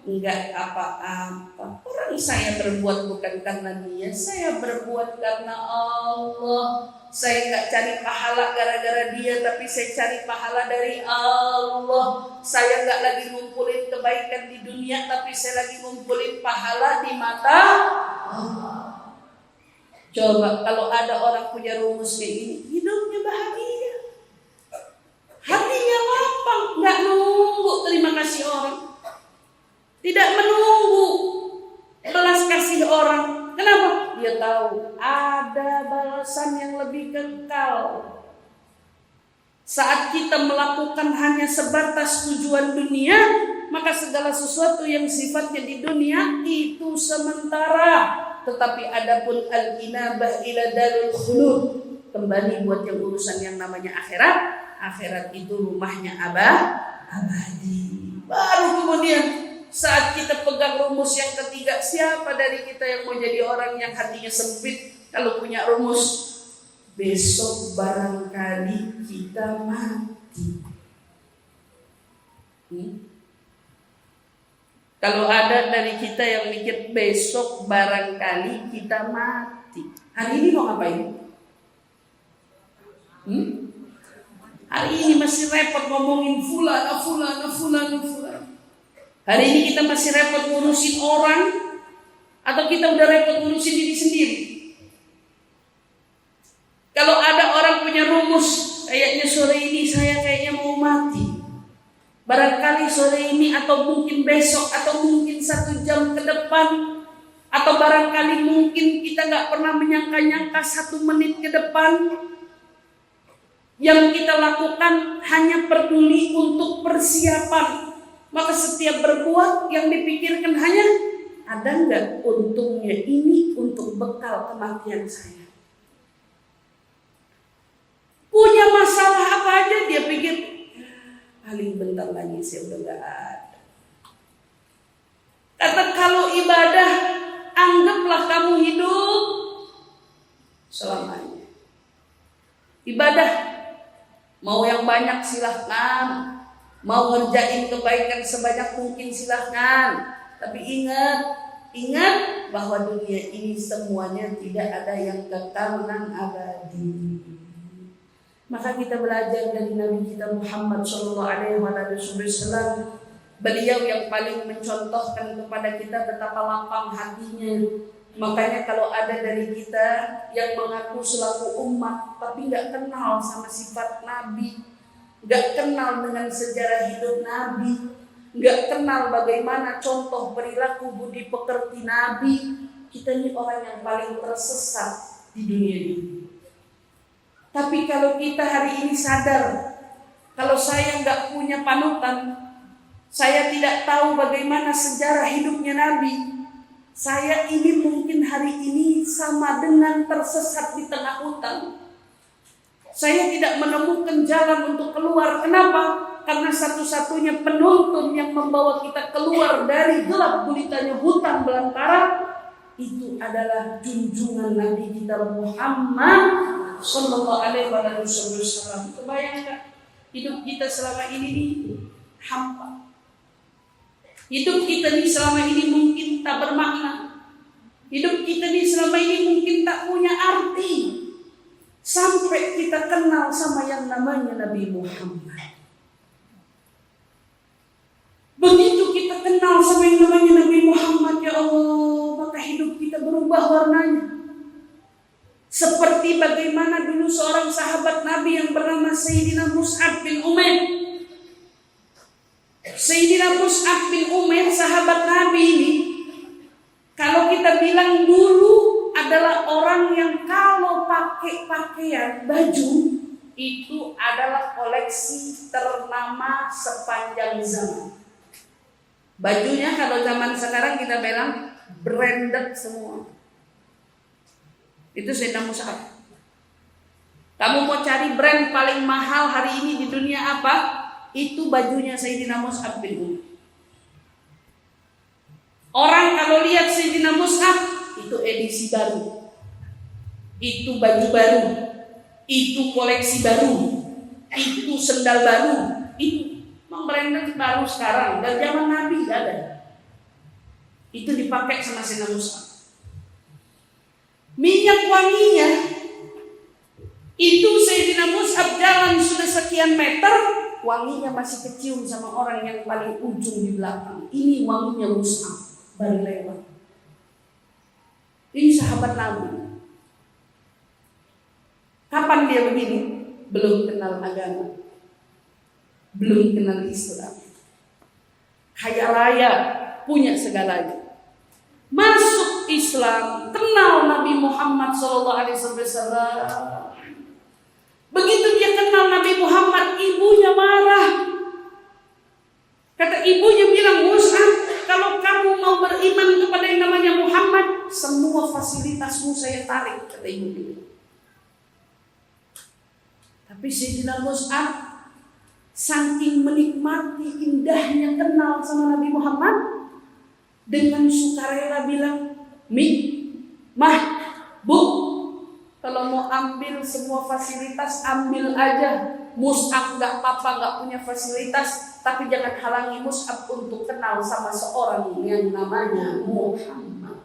Enggak apa-apa. Orang saya berbuat bukan karena dia, saya berbuat karena Allah. Saya enggak cari pahala gara-gara dia, tapi saya cari pahala dari Allah. Saya enggak lagi ngumpulin kebaikan di dunia, tapi saya lagi ngumpulin pahala di mata Allah. Coba kalau ada orang punya rumus kayak gini, hidupnya bahagia, hatinya lapang, enggak nunggu terima kasih orang. Tidak menunggu belas kasih orang. Kenapa? Dia tahu ada balasan yang lebih kekal. Saat kita melakukan hanya sebatas tujuan dunia, maka segala sesuatu yang sifatnya di dunia itu sementara. Tetapi adapun al-inabah ila darul khulud, kembali buat yang urusan yang namanya akhirat. Akhirat itu rumahnya abadi. Baru kemudian saat kita pegang rumus yang ketiga, siapa dari kita yang mau jadi orang yang hatinya sempit kalau punya rumus? Besok barangkali kita mati. Kalau ada dari kita yang mikir besok barangkali kita mati, hari ini mau ngapain? Hari ini masih repot ngomongin fulan. Hari ini kita masih repot ngurusin orang, atau kita udah repot ngurusin diri sendiri? Kalau ada orang punya rumus, kayaknya sore ini saya kayaknya mau mati. Barangkali sore ini atau mungkin besok atau mungkin 1 jam ke depan, atau barangkali mungkin kita gak pernah menyangka-nyangka 1 menit ke depan. Yang kita lakukan hanya peduli untuk persiapan. Maka setiap berbuat yang dipikirkan hanya ada nggak untungnya ini untuk bekal kematian saya. Punya masalah apa aja dia pikir paling bentar lagi saya udah nggak ada. Kata kalau ibadah, anggaplah kamu hidup selamanya. Ibadah mau yang banyak silahkan. Mau ngerjain kebaikan sebanyak mungkin silahkan. Tapi ingat bahwa dunia ini semuanya tidak ada yang kekal dan abadi. Maka kita belajar dari Nabi kita Muhammad SAW. Beliau yang paling mencontohkan kepada kita betapa lapang hatinya. Makanya kalau ada dari kita yang mengaku selaku umat tapi gak kenal sama sifat Nabi, gak kenal dengan sejarah hidup Nabi, gak kenal bagaimana contoh perilaku budi pekerti Nabi, kita ini orang yang paling tersesat di dunia ini. Tapi kalau kita hari ini sadar, kalau saya gak punya panutan, saya tidak tahu bagaimana sejarah hidupnya Nabi, saya ini mungkin hari ini sama dengan tersesat di tengah hutan. Saya tidak menemukan jalan untuk keluar. Kenapa? Karena satu-satunya penuntun yang membawa kita keluar dari gelap gulitanya hutan belantara itu adalah junjungan Nabi kita Muhammad Sallallahu Alaihi Wasallam. Kebayang nggak hidup kita selama ini nih? hampa. Hidup kita ini selama ini mungkin tak bermakna. Hidup kita ini selama ini mungkin tak punya arti. Sampai kita kenal sama yang namanya Nabi Muhammad. Begitu kita kenal sama yang namanya Nabi Muhammad, ya Allah, maka hidup kita berubah warnanya. Seperti bagaimana dulu seorang sahabat Nabi yang bernama Sayyidina Mus'ab bin Umair. Sayyidina Mus'ab bin Umair, sahabat Nabi ini, kalau kita bilang dulu adalah orang yang kalau pakai pakaian, baju, itu adalah koleksi ternama sepanjang zaman. Bajunya kalau zaman sekarang kita bilang branded semua. Itu Sayyidina Mus'ab. Kamu mau cari brand paling mahal hari ini di dunia apa? Itu bajunya Sayyidina Mus'ab bin Umair. Orang kalau lihat Sayyidina Mus'ab, itu edisi baru, itu baju baru, itu koleksi baru, itu sendal baru, itu branded baru sekarang. Dan zaman Nabi ada. Itu dipakai sama Sayyidina Mus'ab. Minyak wanginya itu Sayyidina Mus'ab jalan sudah sekian meter, wanginya masih kecium sama orang yang paling ujung di belakang. Ini wanginya Mus'ab baru lewat. Ini sahabat Nabi. Kapan dia begini? Belum kenal agama, belum kenal Islam, kaya raya, punya segalanya. Masuk Islam, kenal Nabi Muhammad SAW. Begitu dia kenal Nabi Muhammad, ibunya marah. Kata ibunya bilang, Mus'ab, kalau kamu mau beriman kepada yang namanya Muhammad, semua fasilitasmu saya tarik, kata ibunya. Tapi Sayyidina Mus'ab saking menikmati indahnya kenal sama Nabi Muhammad, dengan sukarela bilang, Mah, Bu, kalau mau ambil semua fasilitas, ambil aja. Mus'ab gak apa-apa, gak punya fasilitas, tapi jangan halangi Mus'ab untuk kenal sama seorang yang namanya Muhammad.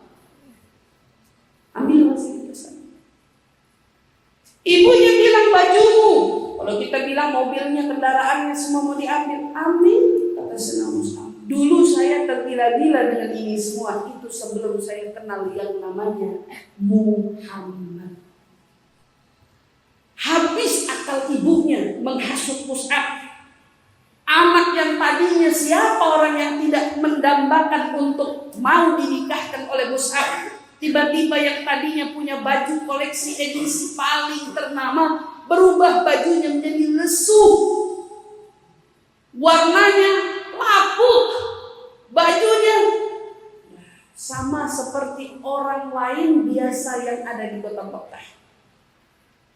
Ambil fasilitas. Ibunya bilang, bajumu. Kalau kita bilang mobilnya, kendaraannya semua mau diambil, ambil, kata Sayyidina Mus'ab. Dulu saya tergila-gila dengan ini semua. Itu sebelum saya kenal yang namanya Muhammad. Habis akal ibunya menghasut Mus'ab. Anak yang tadinya siapa orang yang tidak mendambakan untuk mau dinikahkan oleh Mus'ab, tiba-tiba yang tadinya punya baju koleksi edisi paling ternama, berubah bajunya menjadi lesu. Warnanya lapuk, bajunya sama seperti orang lain biasa yang ada di kota Mekah.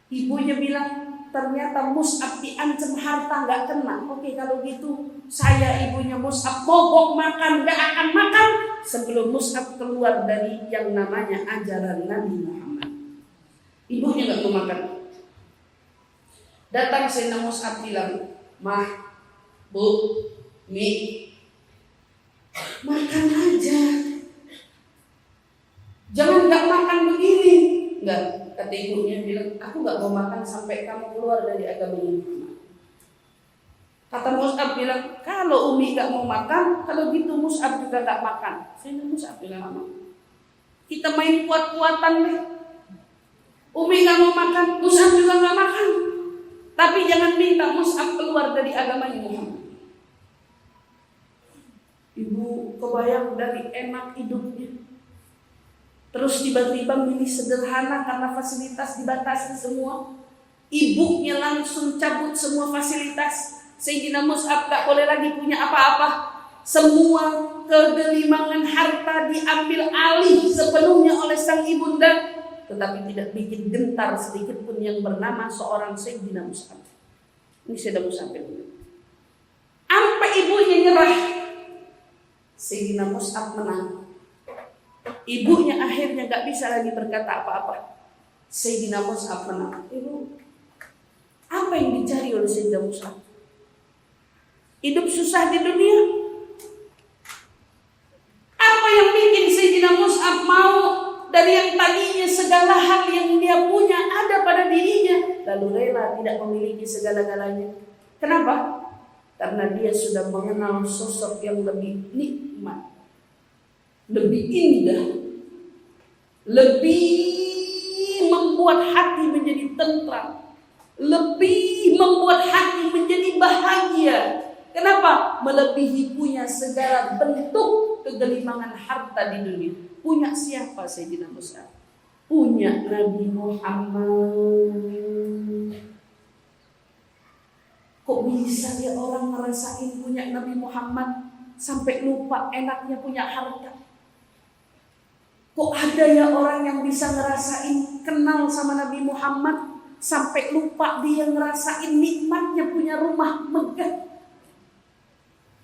Ibunya bilang, ternyata Mus'ab diancam harta gak kena. Oke, kalau gitu saya ibunya Mus'ab mogok makan, gak akan makan sebelum Mus'ab keluar dari yang namanya ajaran Nabi Muhammad. Ibunya gak mau makan. Datang Sayyidina Mus'ab bilang, Mah, Bu, Mi, makan aja, jangan gak makan begini. Enggak, kata ibunya bilang, aku gak mau makan sampai kamu keluar dari agama Muhammad. Kata Mus'ab bilang, kalau Umi gak mau makan, kalau gitu Mus'ab juga gak makan. Saya Mus'ab bilang, Mama, kita main kuat-kuatan deh. Umi gak mau makan, Mus'ab juga gak makan. Tapi jangan minta Mus'ab keluar dari agama Muhammad. Ibu kebayang dari enak hidupnya, terus tiba-tiba milih sederhana karena fasilitas dibatasi semua. Ibunya langsung cabut semua fasilitas. Sayyidina Mus'ab gak boleh lagi punya apa-apa. Semua kegelimangan harta diambil alih sepenuhnya oleh sang ibunda, tetapi tidak bikin gentar sedikit pun yang bernama seorang Sayyidina Mus'ab. Ini Sayyidina Mus'ab. Sampai ibunya nyerah, Sayyidina Mus'ab menang. Ibunya akhirnya gak bisa lagi berkata apa-apa. Sayyidina Mus'ab menang. Ibu, apa yang dicari oleh Sayyidina Mus'ab? hidup susah di dunia. Apa yang bikin Sayyidina Mus'ab mau dari yang tadinya segala hal yang dia punya ada pada dirinya, lalu rela tidak memiliki segala-galanya? Kenapa? Karena dia sudah mengenal sosok yang lebih nikmat, lebih indah, lebih membuat hati menjadi tentram, lebih membuat hati menjadi bahagia. Kenapa? Melebihi punya segala bentuk kegelimangan harta di dunia. Punya siapa Sayyidina Mus'ab? Punya Nabi Muhammad. Kok bisa ya orang ngerasain punya Nabi Muhammad sampai lupa enaknya punya harta? Kok ada ya orang yang bisa ngerasain kenal sama Nabi Muhammad sampai lupa dia ngerasain nikmatnya punya rumah megah?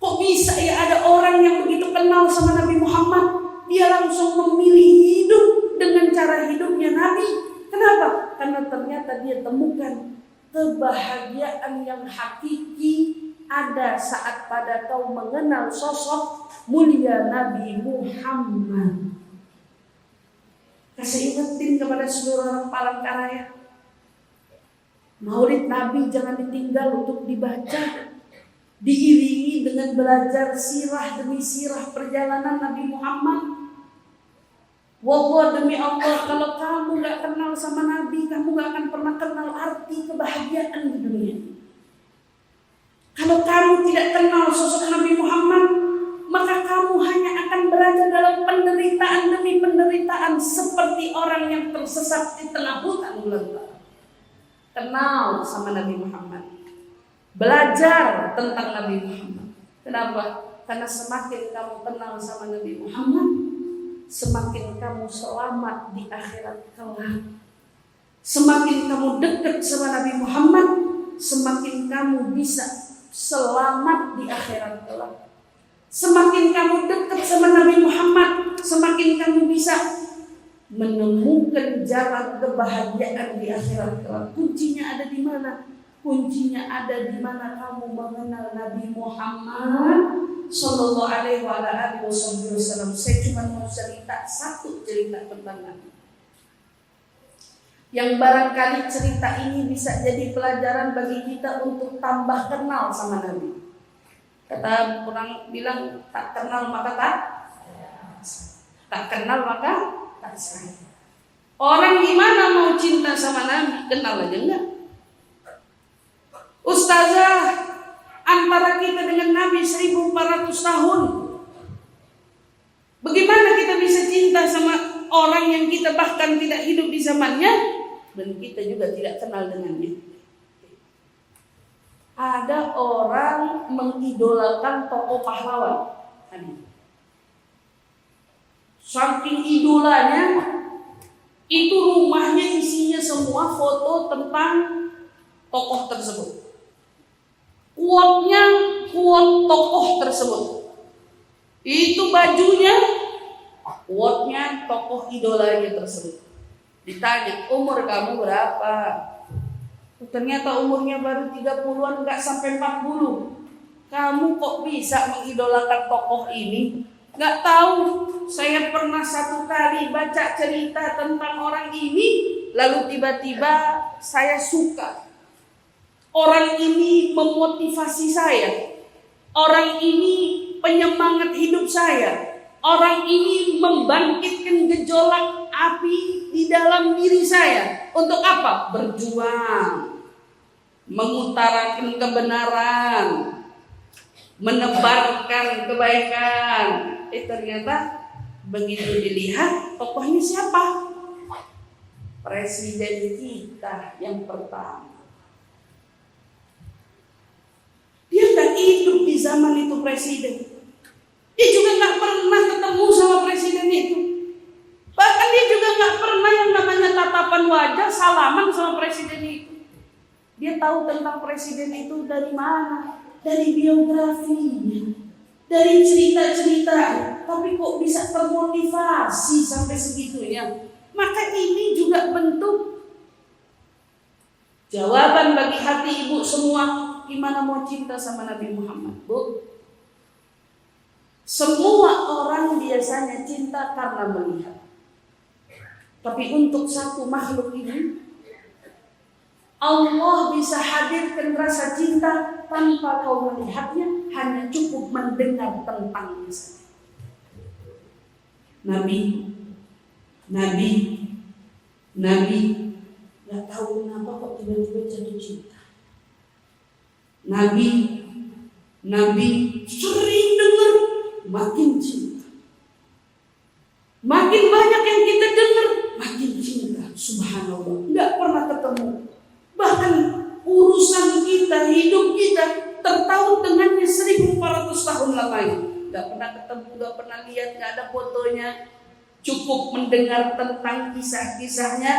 Kok bisa ya ada orang yang begitu kenal sama Nabi Muhammad, dia langsung memilih hidup dengan cara hidupnya Nabi? Kenapa? Karena ternyata dia temukan kebahagiaan yang hakiki ada saat pada kau mengenal sosok mulia Nabi Muhammad. Saya ingetin kepada seluruh orang Palangkaraya, Maulid Nabi jangan ditinggal untuk dibaca, diiringi dengan belajar sirah demi sirah perjalanan Nabi Muhammad. Wallah, demi Allah, kalau kamu gak kenal sama Nabi, kamu gak akan pernah kenal arti kebahagiaan di dunia. Kalau kamu tidak kenal sosok Nabi Muhammad, maka kamu hanya akan berada dalam penderitaan demi penderitaan seperti orang yang tersesat di tengah hutan belantara. Kenal sama Nabi Muhammad, belajar tentang Nabi Muhammad. Kenapa? Karena semakin kamu kenal sama Nabi Muhammad, semakin kamu selamat di akhirat kelak. Semakin kamu dekat sama Nabi Muhammad, semakin kamu bisa selamat di akhirat kelak. Semakin kamu dekat sama Nabi Muhammad, semakin kamu bisa menemukan jalan kebahagiaan di akhirat kelak. Kuncinya ada di mana? Kuncinya ada di mana kamu mengenal Nabi Muhammad Sallallahu Alaihi Wasallam. Saya cuma mau cerita satu cerita tentang Nabi, yang barangkali cerita ini bisa jadi pelajaran bagi kita untuk tambah kenal sama Nabi. Kata orang bilang, tak kenal maka tak kenal maka tak sayang. Orang gimana mau cinta sama Nabi? Kenal aja enggak? Ustazah, antara kita dengan Nabi 1400 tahun. Bagaimana kita bisa cinta sama orang yang kita bahkan tidak hidup di zamannya dan kita juga tidak kenal dengannya? Ada orang mengidolakan tokoh pahlawan. Saking idolanya, itu rumahnya isinya semua foto tentang tokoh tersebut. Quote-nya quote tokoh tersebut. Itu bajunya quote-nya tokoh idolanya tersebut. Ditanya, umur kamu berapa? Ternyata umurnya baru 30-an, gak sampai 40. Kamu kok bisa mengidolakan tokoh ini? Gak tahu. Saya pernah satu kali baca cerita tentang orang ini, lalu tiba-tiba saya suka. Orang ini memotivasi saya. Orang ini penyemangat hidup saya. Orang ini membangkitkan gejolak api di dalam diri saya. Untuk apa? Berjuang, mengutarakan kebenaran, menebarkan kebaikan. Ternyata begitu dilihat, tokohnya siapa? Presiden kita yang pertama. Dia gak hidup di zaman itu presiden. Dia juga gak pernah ketemu sama presiden itu. Bahkan dia juga gak pernah yang namanya tatapan wajah, salaman sama presiden itu. Dia tahu tentang presiden itu dari mana? Dari biografinya, dari cerita-cerita. Tapi kok bisa termotivasi sampai segitunya? Maka ini juga bentuk jawaban bagi hati ibu semua. gimana mau cinta sama Nabi Muhammad, Bu? Semua orang biasanya cinta karena melihat. Tapi untuk satu makhluk ini, Allah bisa hadirkan rasa cinta tanpa kau melihatnya, hanya cukup mendengar tentangnya saja. Nabi, gak tahu kenapa kok tiba-tiba jatuh cinta. Nabi sering dengar, makin cinta. Makin banyak yang kita dengar, makin cinta. Subhanallah, gak pernah ketemu. Bahkan urusan kita, hidup kita tertaut dengannya 1400 tahun lamanya. Gak pernah ketemu, gak pernah lihat, gak ada fotonya. Cukup mendengar tentang kisah-kisahnya,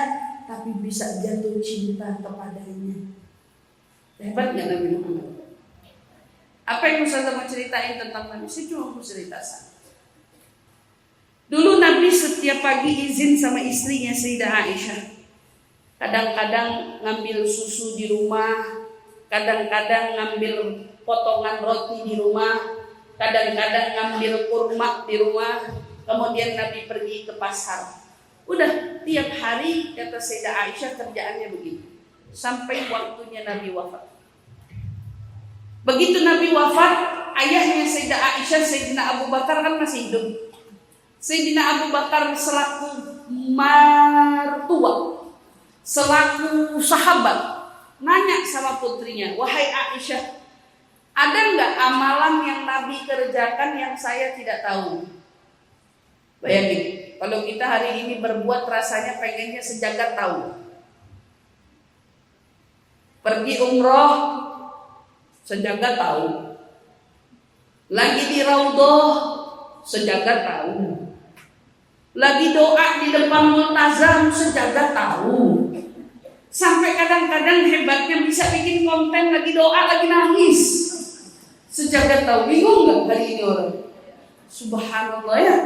tapi bisa jatuh cinta kepadanya. Hebatnya Nabi Muhammad. Apa yang Ustaz mau ceritain tentang Nabi? Saya cuma mau cerita satu. Dulu Nabi setiap pagi izin sama istrinya Sayyidah Aisyah. Kadang-kadang ngambil susu di rumah, kadang-kadang ngambil potongan roti di rumah, kadang-kadang ngambil kurma di rumah. Kemudian Nabi pergi ke pasar. Udah tiap hari, kata Sayyidah Aisyah, kerjaannya begitu sampai waktunya Nabi wafat. Begitu Nabi wafat, ayahnya Sayyidah Aisyah, Sayyidina Abu Bakar kan masih hidup. Sayyidina Abu Bakar selaku mertua, selaku sahabat, nanya sama putrinya, wahai Aisyah, ada nggak amalan yang Nabi kerjakan yang saya tidak tahu? Bayangin, kalau kita hari ini berbuat rasanya pengennya sejagat tahu. Pergi umroh, sejagat tahu. Lagi di Raudhah, sejagat tahu. Lagi doa di depan multazam, sejagat tahu. Sampai kadang-kadang hebatnya bisa bikin konten lagi doa, lagi nangis, sejagat tahu. Bingung nggak hari ini orang? Subhanallah ya.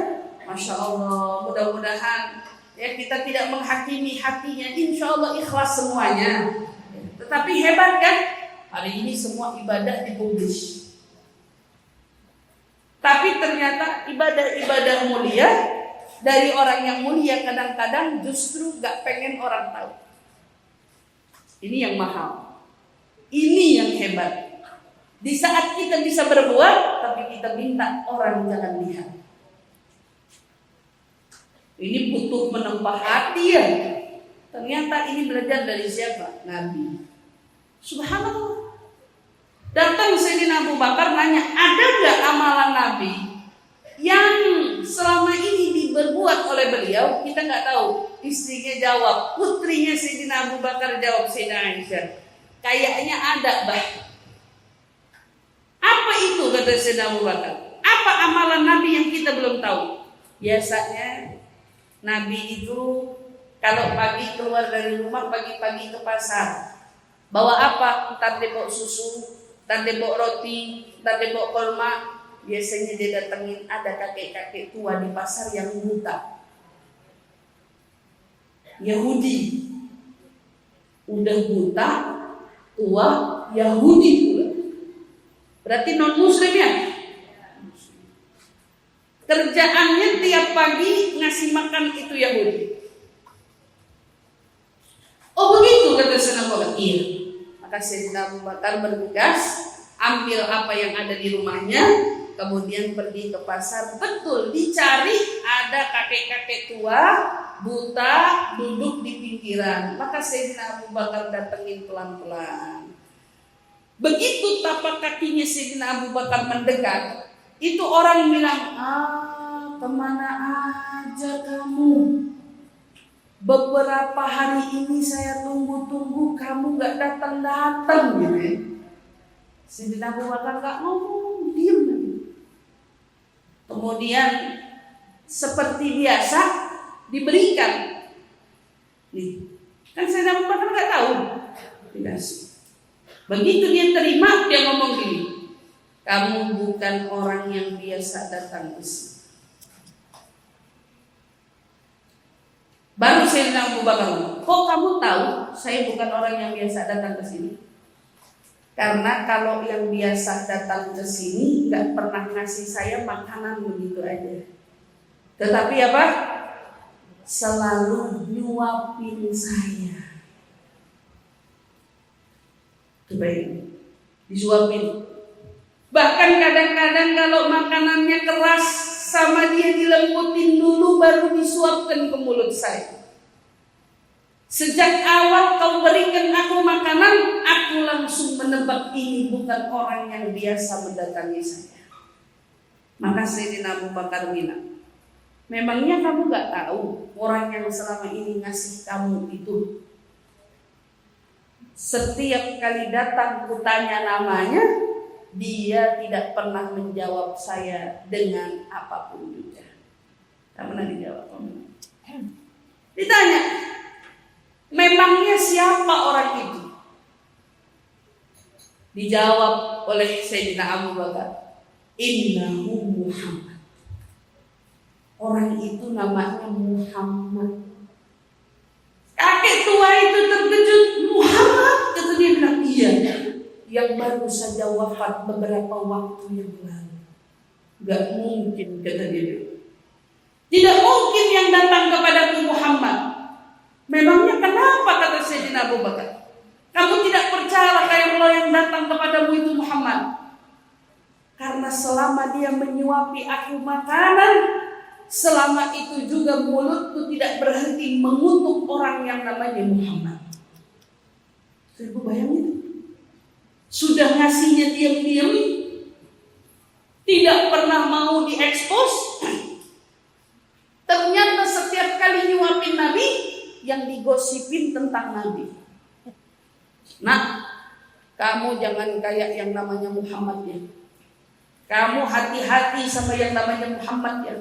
Masya Allah, mudah-mudahan ya kita tidak menghakimi hatinya, insya Allah ikhlas semuanya. Tetapi hebat kan, hari ini semua ibadah dipublish. Tapi ternyata ibadah-ibadah mulia dari orang yang mulia kadang-kadang justru gak pengen orang tahu. Ini yang mahal, ini yang hebat. Di saat kita bisa berbuat, tapi kita minta orang jangan lihat. Ini butuh menempah hati ya. Ternyata ini belajar dari siapa? Nabi. Subhanallah. Datang Sayyidina Abu Bakar nanya, ada nggak amalan Nabi yang selama ini diberbuat oleh beliau kita nggak tahu? Istrinya jawab, putrinya Sayyidina Abu Bakar jawab, Sayyidah Aisyah, kayaknya ada bah. Apa itu kata Sayyidina Abu Bakar? Apa amalan Nabi yang kita belum tahu? Biasanya Nabi itu kalau pagi keluar dari rumah, pagi-pagi ke pasar, bawa apa? Entar dia bawa susu, entar dia bawa roti, entar dia bawa kurma. Biasanya dia datengin ada kakek-kakek tua di pasar yang buta, Yahudi. Udah buta, tua, Yahudi pula. Berarti non muslim ya. Kerjaannya tiap pagi ngasih makan itu Yahudi. Oh begitu kata Sayyidina Abu Bakar. Iya. Maka Sayyidina Abu Bakar bertugas ambil apa yang ada di rumahnya, kemudian pergi ke pasar. Betul, dicari ada kakek-kakek tua buta duduk di pinggiran. Maka Sayyidina Abu Bakar datengin pelan-pelan. Begitu tapak kakinya Sayyidina Abu Bakar mendekat, itu orang bilang, kemana aja kamu? Beberapa hari ini saya tunggu-tunggu, kamu gak datang-datang gitu ya. Sayyidina Abu Bakar gak ngomong, diam. Kemudian seperti biasa diberikan. Nih, kan Sayyidina Abu Bakar gak tahu, dikasih. Begitu dia terima, dia ngomong gini, kamu bukan orang yang biasa datang ke sini. Baru Sayyidina Abu Bakar, kok kamu tahu saya bukan orang yang biasa datang ke sini? Karena kalau yang biasa datang ke sini nggak pernah ngasih saya makanan begitu aja. Tetapi apa? Selalu nyuapin saya. Coba ini, disuapin. Bahkan kadang-kadang kalau makanannya keras sama dia dilembutin dulu baru disuapkan ke mulut saya. Sejak awal kau berikan aku makanan, aku langsung menebak ini bukan orang yang biasa mendatangi saya. Maka Sayyidina Abu Bakar bilang, memangnya kamu gak tahu orang yang selama ini ngasih kamu itu? Setiap kali datang kutanya namanya, dia tidak pernah menjawab saya dengan apapun juga. Tak pernah dijawab. Ditanya, memangnya siapa orang itu? Dijawab oleh Sayyidina Abu Bakar, innahu Muhammad. Orang itu namanya Muhammad. Kakek tua itu terkejut, Muhammad? Kata dia bilang, iya, yang baru saja wafat beberapa waktu yang lalu. Gak mungkin, kata dia. Tidak mungkin yang datang kepadaku Muhammad. Memangnya kenapa, kata Sayyidina Abu Bakar? Kamu tidak percaya kalau yang datang kepadamu itu Muhammad? Karena selama dia menyuapi aku makanan, selama itu juga mulutku tidak berhenti mengutuk orang yang namanya Muhammad. Ibu bayangin, sudah ngasihnya diam-diam, tidak pernah mau diekspos. Ternyata setiap kali nyuapin Nabi, yang digosipin tentang Nabi. Nah, kamu jangan kayak yang namanya Muhammad ya. Kamu hati-hati sama yang namanya Muhammad ya.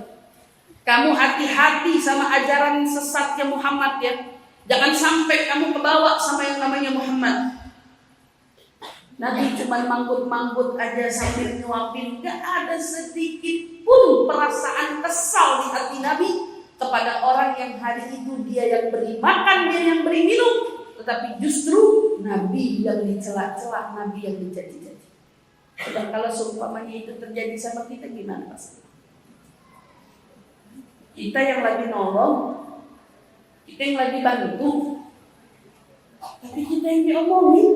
Kamu hati-hati sama ajaran sesatnya Muhammad ya. Jangan sampai kamu kebawa sama yang namanya Muhammad. Nabi cuma manggut-manggut aja sambil nyuapin, gak ada sedikit pun perasaan kesal di hati Nabi kepada orang yang hari itu dia yang beri makan, dia yang beri minum, tetapi justru Nabi yang dicela-cela, Nabi yang dicaci-caci. Dan kalau seumpamanya itu terjadi sama kita gimana Mas? Kita yang lagi nolong, kita yang lagi bantu, tapi kita yang diomongin,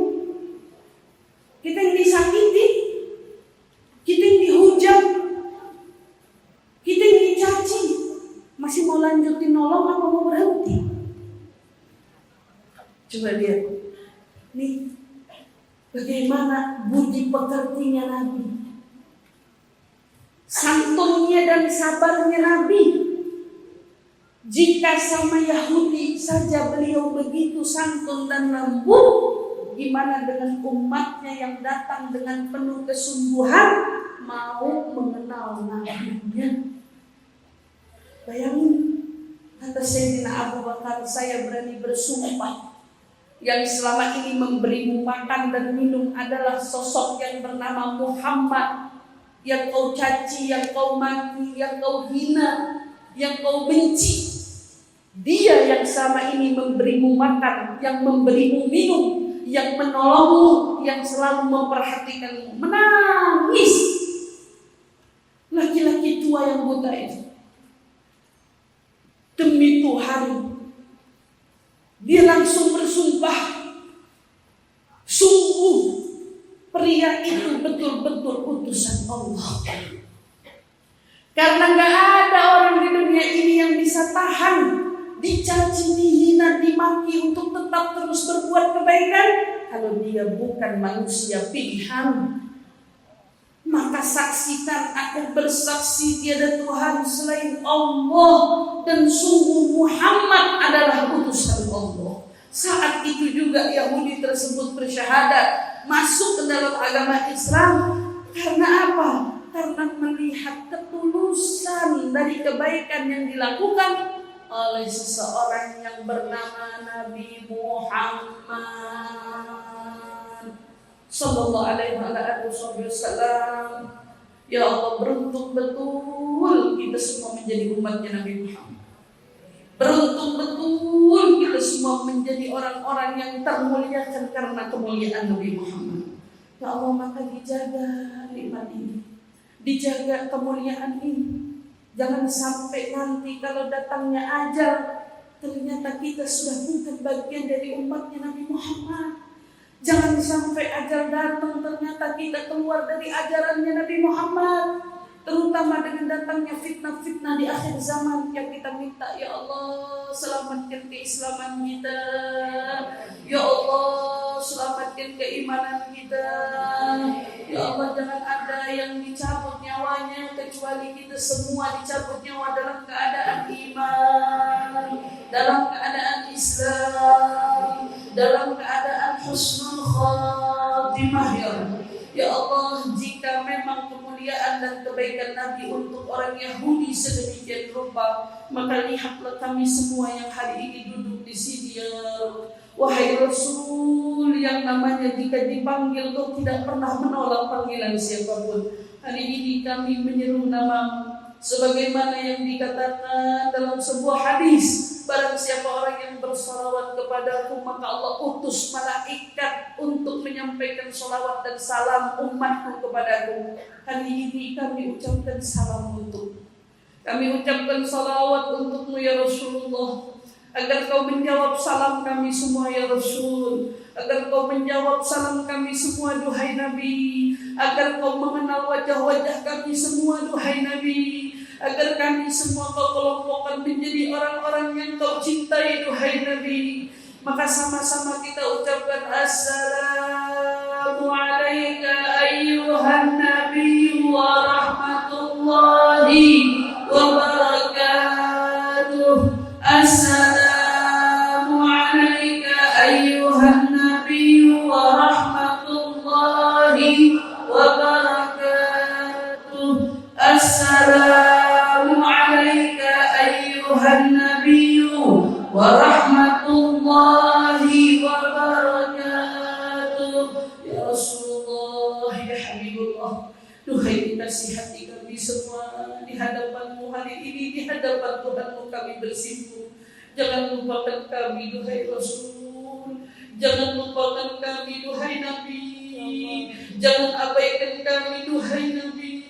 kita yang disakiti, kita yang dihujat, kita yang dicaci. Masih mau lanjutin nolong apa mau berhenti? Coba lihat, nih bagaimana budi pekertinya Nabi, santunnya dan sabarnya Nabi. Jika sama Yahudi saja beliau begitu santun dan lembut, gimana dengan umatnya yang datang dengan penuh kesungguhan mau mengenal Nabi-Nya? Bayangin, kata Sayyidina Abu Bakar, saya berani bersumpah yang selama ini memberimu makan dan minum adalah sosok yang bernama Muhammad, yang kau caci, yang kau maki, yang kau hina, yang kau benci. Dia yang selama ini memberimu makan, yang memberimu minum, yang menolongmu, yang selalu memperhatikanmu. Menangis laki-laki tua yang buta itu. Demi Tuhan, dia langsung bersumpah, sungguh pria itu betul-betul utusan Allah. Karena gak ada orang di dunia ini yang bisa tahan dicaci, dihina, dimaki untuk tetap terus berbuat kebaikan kalau dia bukan manusia pilihan. Maka saksikan, aku bersaksi tiada Tuhan selain Allah dan sungguh Muhammad adalah utusan Allah. Saat itu juga Yahudi tersebut bersyahadat masuk ke dalam agama Islam. Karena apa? Karena melihat ketulusan dari kebaikan yang dilakukan oleh seseorang yang bernama Nabi Muhammad sallallahu alaihi wasallam. Ya Allah, beruntung betul kita semua menjadi umatnya Nabi Muhammad. Beruntung betul kita semua menjadi orang-orang yang termuliakan karena kemuliaan Nabi Muhammad. Ya Allah, maka dijaga nikmat ini, dijaga kemuliaan ini. Jangan sampai nanti kalau datangnya ajal, ternyata kita sudah bukan bagian dari umatnya Nabi Muhammad. Jangan sampai ajal datang ternyata kita keluar dari ajarannya Nabi Muhammad. Terutama dengan datangnya fitnah-fitnah di akhir zaman, yang kita minta, ya Allah selamatkan keislaman kita, ya Allah selamatkan keimanan kita, ya Allah jangan ada yang dicabut nyawanya kecuali kita semua dicabut nyawa dalam keadaan iman, dalam keadaan Islam, dalam keadaan husnul khatimah. Ya Allah, jika memang kemuliaan dan kebaikan Nabi untuk orang Yahudi sedemikian rupa, maka lihatlah kami semua yang hari ini duduk di sini, ya wahai Rasul yang namanya jika dipanggil kau tidak pernah menolak panggilan siapapun. Hari ini kami menyeru namamu sebagaimana yang dikatakan dalam sebuah hadis, barang siapa orang yang bersalawat kepadaku maka Allah utus malaikat untuk menyampaikan salawat dan salam umatku kepadaku. Hari ini kami ucapkan salam untuk, kami ucapkan salawat untukmu ya Rasulullah, agar kau menjawab salam kami semua ya Rasul, agar kau menjawab salam kami semua duhai Nabi, agar kau mengenal wajah-wajah kami semua duhai Nabi, agar kami semua kau kelompokkan menjadi orang-orang yang kau cintai duhai Nabi. Maka sama-sama kita ucapkan assalamu alayka ayyuhan nabi wa rahmatullahi wa barakatuh. Assalamu alayka ayyuhan nabi wa rahmatullahi wa barakatuh. Assalamu alayka ayyuhan nabi wa rahmatullahi wa barakatuh. Ya Rasulullah, ya Habibullah, duhai kekasih hati kami semua, di hadapanmu hari ini, di hadapan Tuhanmu kami bersimpuh. Jangan lupakan kami duhai Rasul, jangan lupakan kami duhai Nabi, jangan abaikan kami duhai Nabi,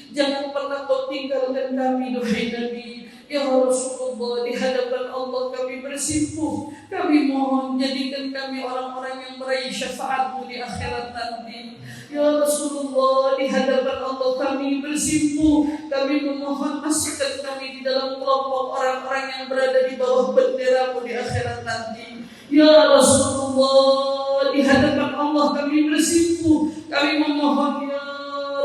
jangan pernah kau tinggalkan kami duhai Nabi. Ya Rasulullah, di hadapan Allah kami bersimpuh. Kami mohon jadikan kami orang-orang yang meraih syafaat-Mu di akhirat nanti. Ya Rasulullah, di hadapan Allah kami bersimpuh. Kami memohon masukkan kami di dalam kelompok orang-orang yang berada di bawah bendera-Mu di akhirat nanti. Ya Rasulullah, di hadapan Allah kami bersimpuh. Kami memohon ya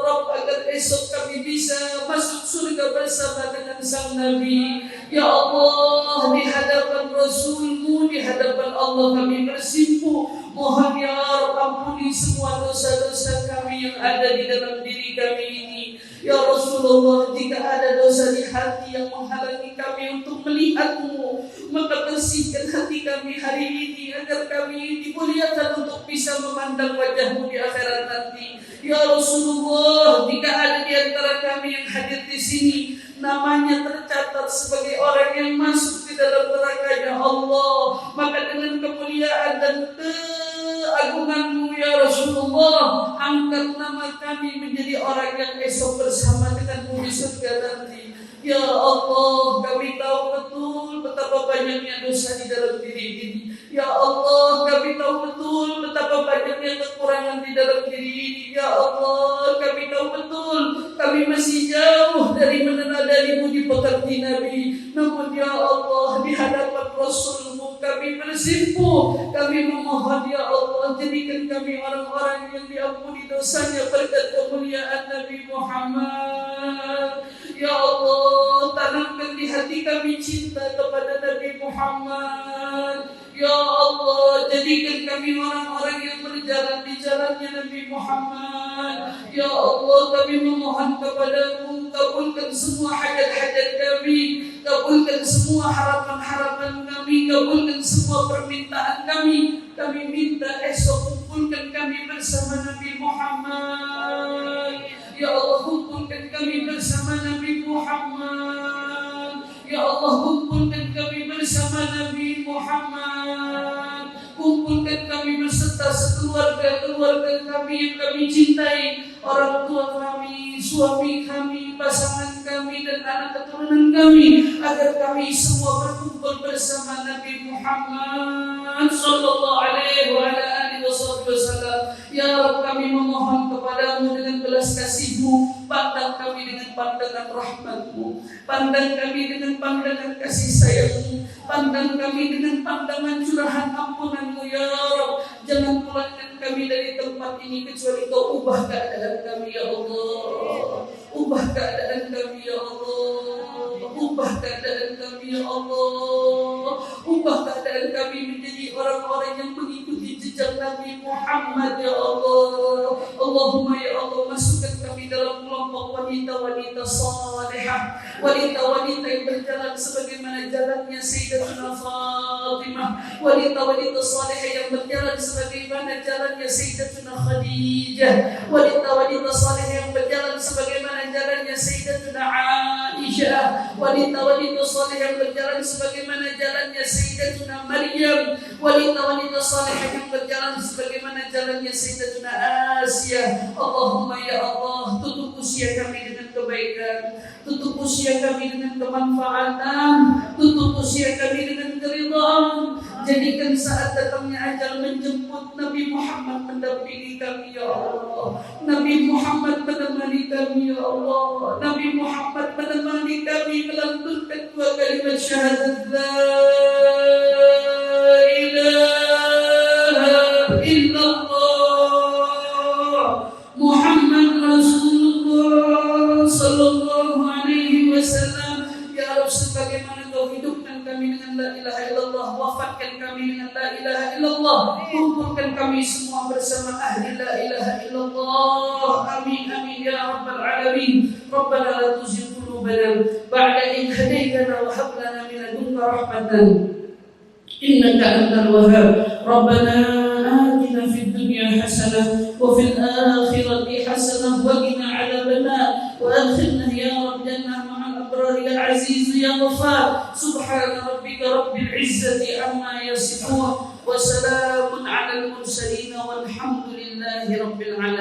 Rabb agar esok kami bisa masuk surga bersama dengan sang Nabi. Ya Allah, di hadapan Rasul-Mu, di hadapan Allah kami bersimpuh. Mohon ya Rabb ampuni semua dosa-dosa kami yang ada di dalam diri kami ini. Ya Rasulullah, jika ada dosa di hati yang menghalangi kami untuk melihat-Mu, maka bersihkan hati kami hari ini agar kami dimuliakan untuk bisa memandang wajah-Mu di akhirat nanti. Ya Rasulullah, jika ada di antara kami yang hadir di sini, namanya tercatat sebagai orang yang masuk di dalam neraka-Nya Allah, maka dengan kemuliaan dan keagungan-Mu ya Rasulullah, angkat nama kami menjadi orang yang esok bersama dengan-Mu di surga nanti. Ya Allah, kami tahu betul betapa banyaknya dosa di dalam diri ini. Ya Allah, kami tahu betul betapa banyaknya kekurangan di dalam diri ini. Ya Allah, kami tahu betul kami masih jauh dari meneladani budi pekerti Nabi. Namun ya Allah, di hadapan Rasul-Mu kami bersimpuh. Kami memohon ya Allah, jadikan kami orang-orang yang diampuni dosanya berkat kemuliaan Nabi Muhammad. Ya Allah, tanamkan di hati kami cinta kepada Nabi Muhammad. Ya Allah, jadikan kami orang-orang yang berjalan di jalannya Nabi Muhammad. Ya Allah, kami memohon kepada-Mu, kabulkan semua hajat-hajat kami, kabulkan semua harapan-harapan kami, kabulkan semua permintaan kami. Kami minta esok kumpulkan kami bersama Nabi Muhammad. Ya Allah, kumpulkan kami bersama Nabi Muhammad. Ya Allah, kumpulkan kami bersama Nabi Muhammad. Kumpulkan kami beserta sekeluarga-keluarga kami yang kami cintai, orang tua kami, suami kami, pasangan kami, dan anak keturunan kami, agar kami semua berkumpul bersama Nabi Muhammad sallallahu alaihi wasallam. Ya Rabb, kami memohon kepadamu dengan belas kasih-Mu, pandang kami dengan pandangan rahmat-Mu, pandang kami dengan pandangan kasih sayang-Mu, pandang kami dengan pandangan curahan ampunan-Mu ya Rabb. Jangan pulangkan kami dari tempat ini kecuali Kau ubah keadaan kami ya Allah. Ubah keadaan kami ya Allah. Ubah keadaan kami ya Allah. Ubah keadaan kami menjadi orang-orang yang mengikuti jejak Nabi Muhammad ya Allah. Allahumma ya Allah, masukkan kami dalam kelompok wanita-wanita salihah, wanita-wanita yang berjalan sebagaimana jalannya Sayyidatuna Fatimah, wanita-wanita salihah yang berjalan sebagaimana jalannya Sayyidatuna Khadijah, wanita-wanita salihah yang berjalan sebagaimana jalannya Sayyidatuna Aisyah, wanita-wanita salihah yang berjalan sebagaimana jalannya Sayyidatuna Maryam, wanita-wanita salihah yang berjalan sebagaimana jalannya Sayyidatuna Asia. Allahumma ya Allah, tutup usia kami dengan kebaikan, tutup usia kami dengan kemanfaatan, tutup usia kami dengan keridhaan. Jadikan saat datangnya ajal menjemput, Nabi Muhammad mendampingi kami ya Allah. Nabi Muhammad menemani kami ya Allah. Nabi Muhammad menemani kami melantunkan dua kalimat syahadat la ilaha illallah Muhammad Rasulullah sallallahu alaihi wasallam. Ya Rabb, sebagaimana Kau hidupkan kami dengan la ilaha illallah, wafatkan kami dengan la ilaha illallah, kumpulkan kami semua bersama ahli la ilaha illallah. Amin amin ya rabbal alamin. Rabbana la tuzigh qulubana ba'da idh hadaytana wa hab lana min ladunka rahmatan innaka antal wahhab. Rabbana atina fid dunya hasanah wa fil akhirati hasanah wa qina adzabannar wa adkhilna ya rabb jannah ma'al abrar ya aziz ya ghaffar. Subhana rabbika rabbil izzati amma yasifun wa salamun 'alal mursalin walhamdulillahi rabbil alamin.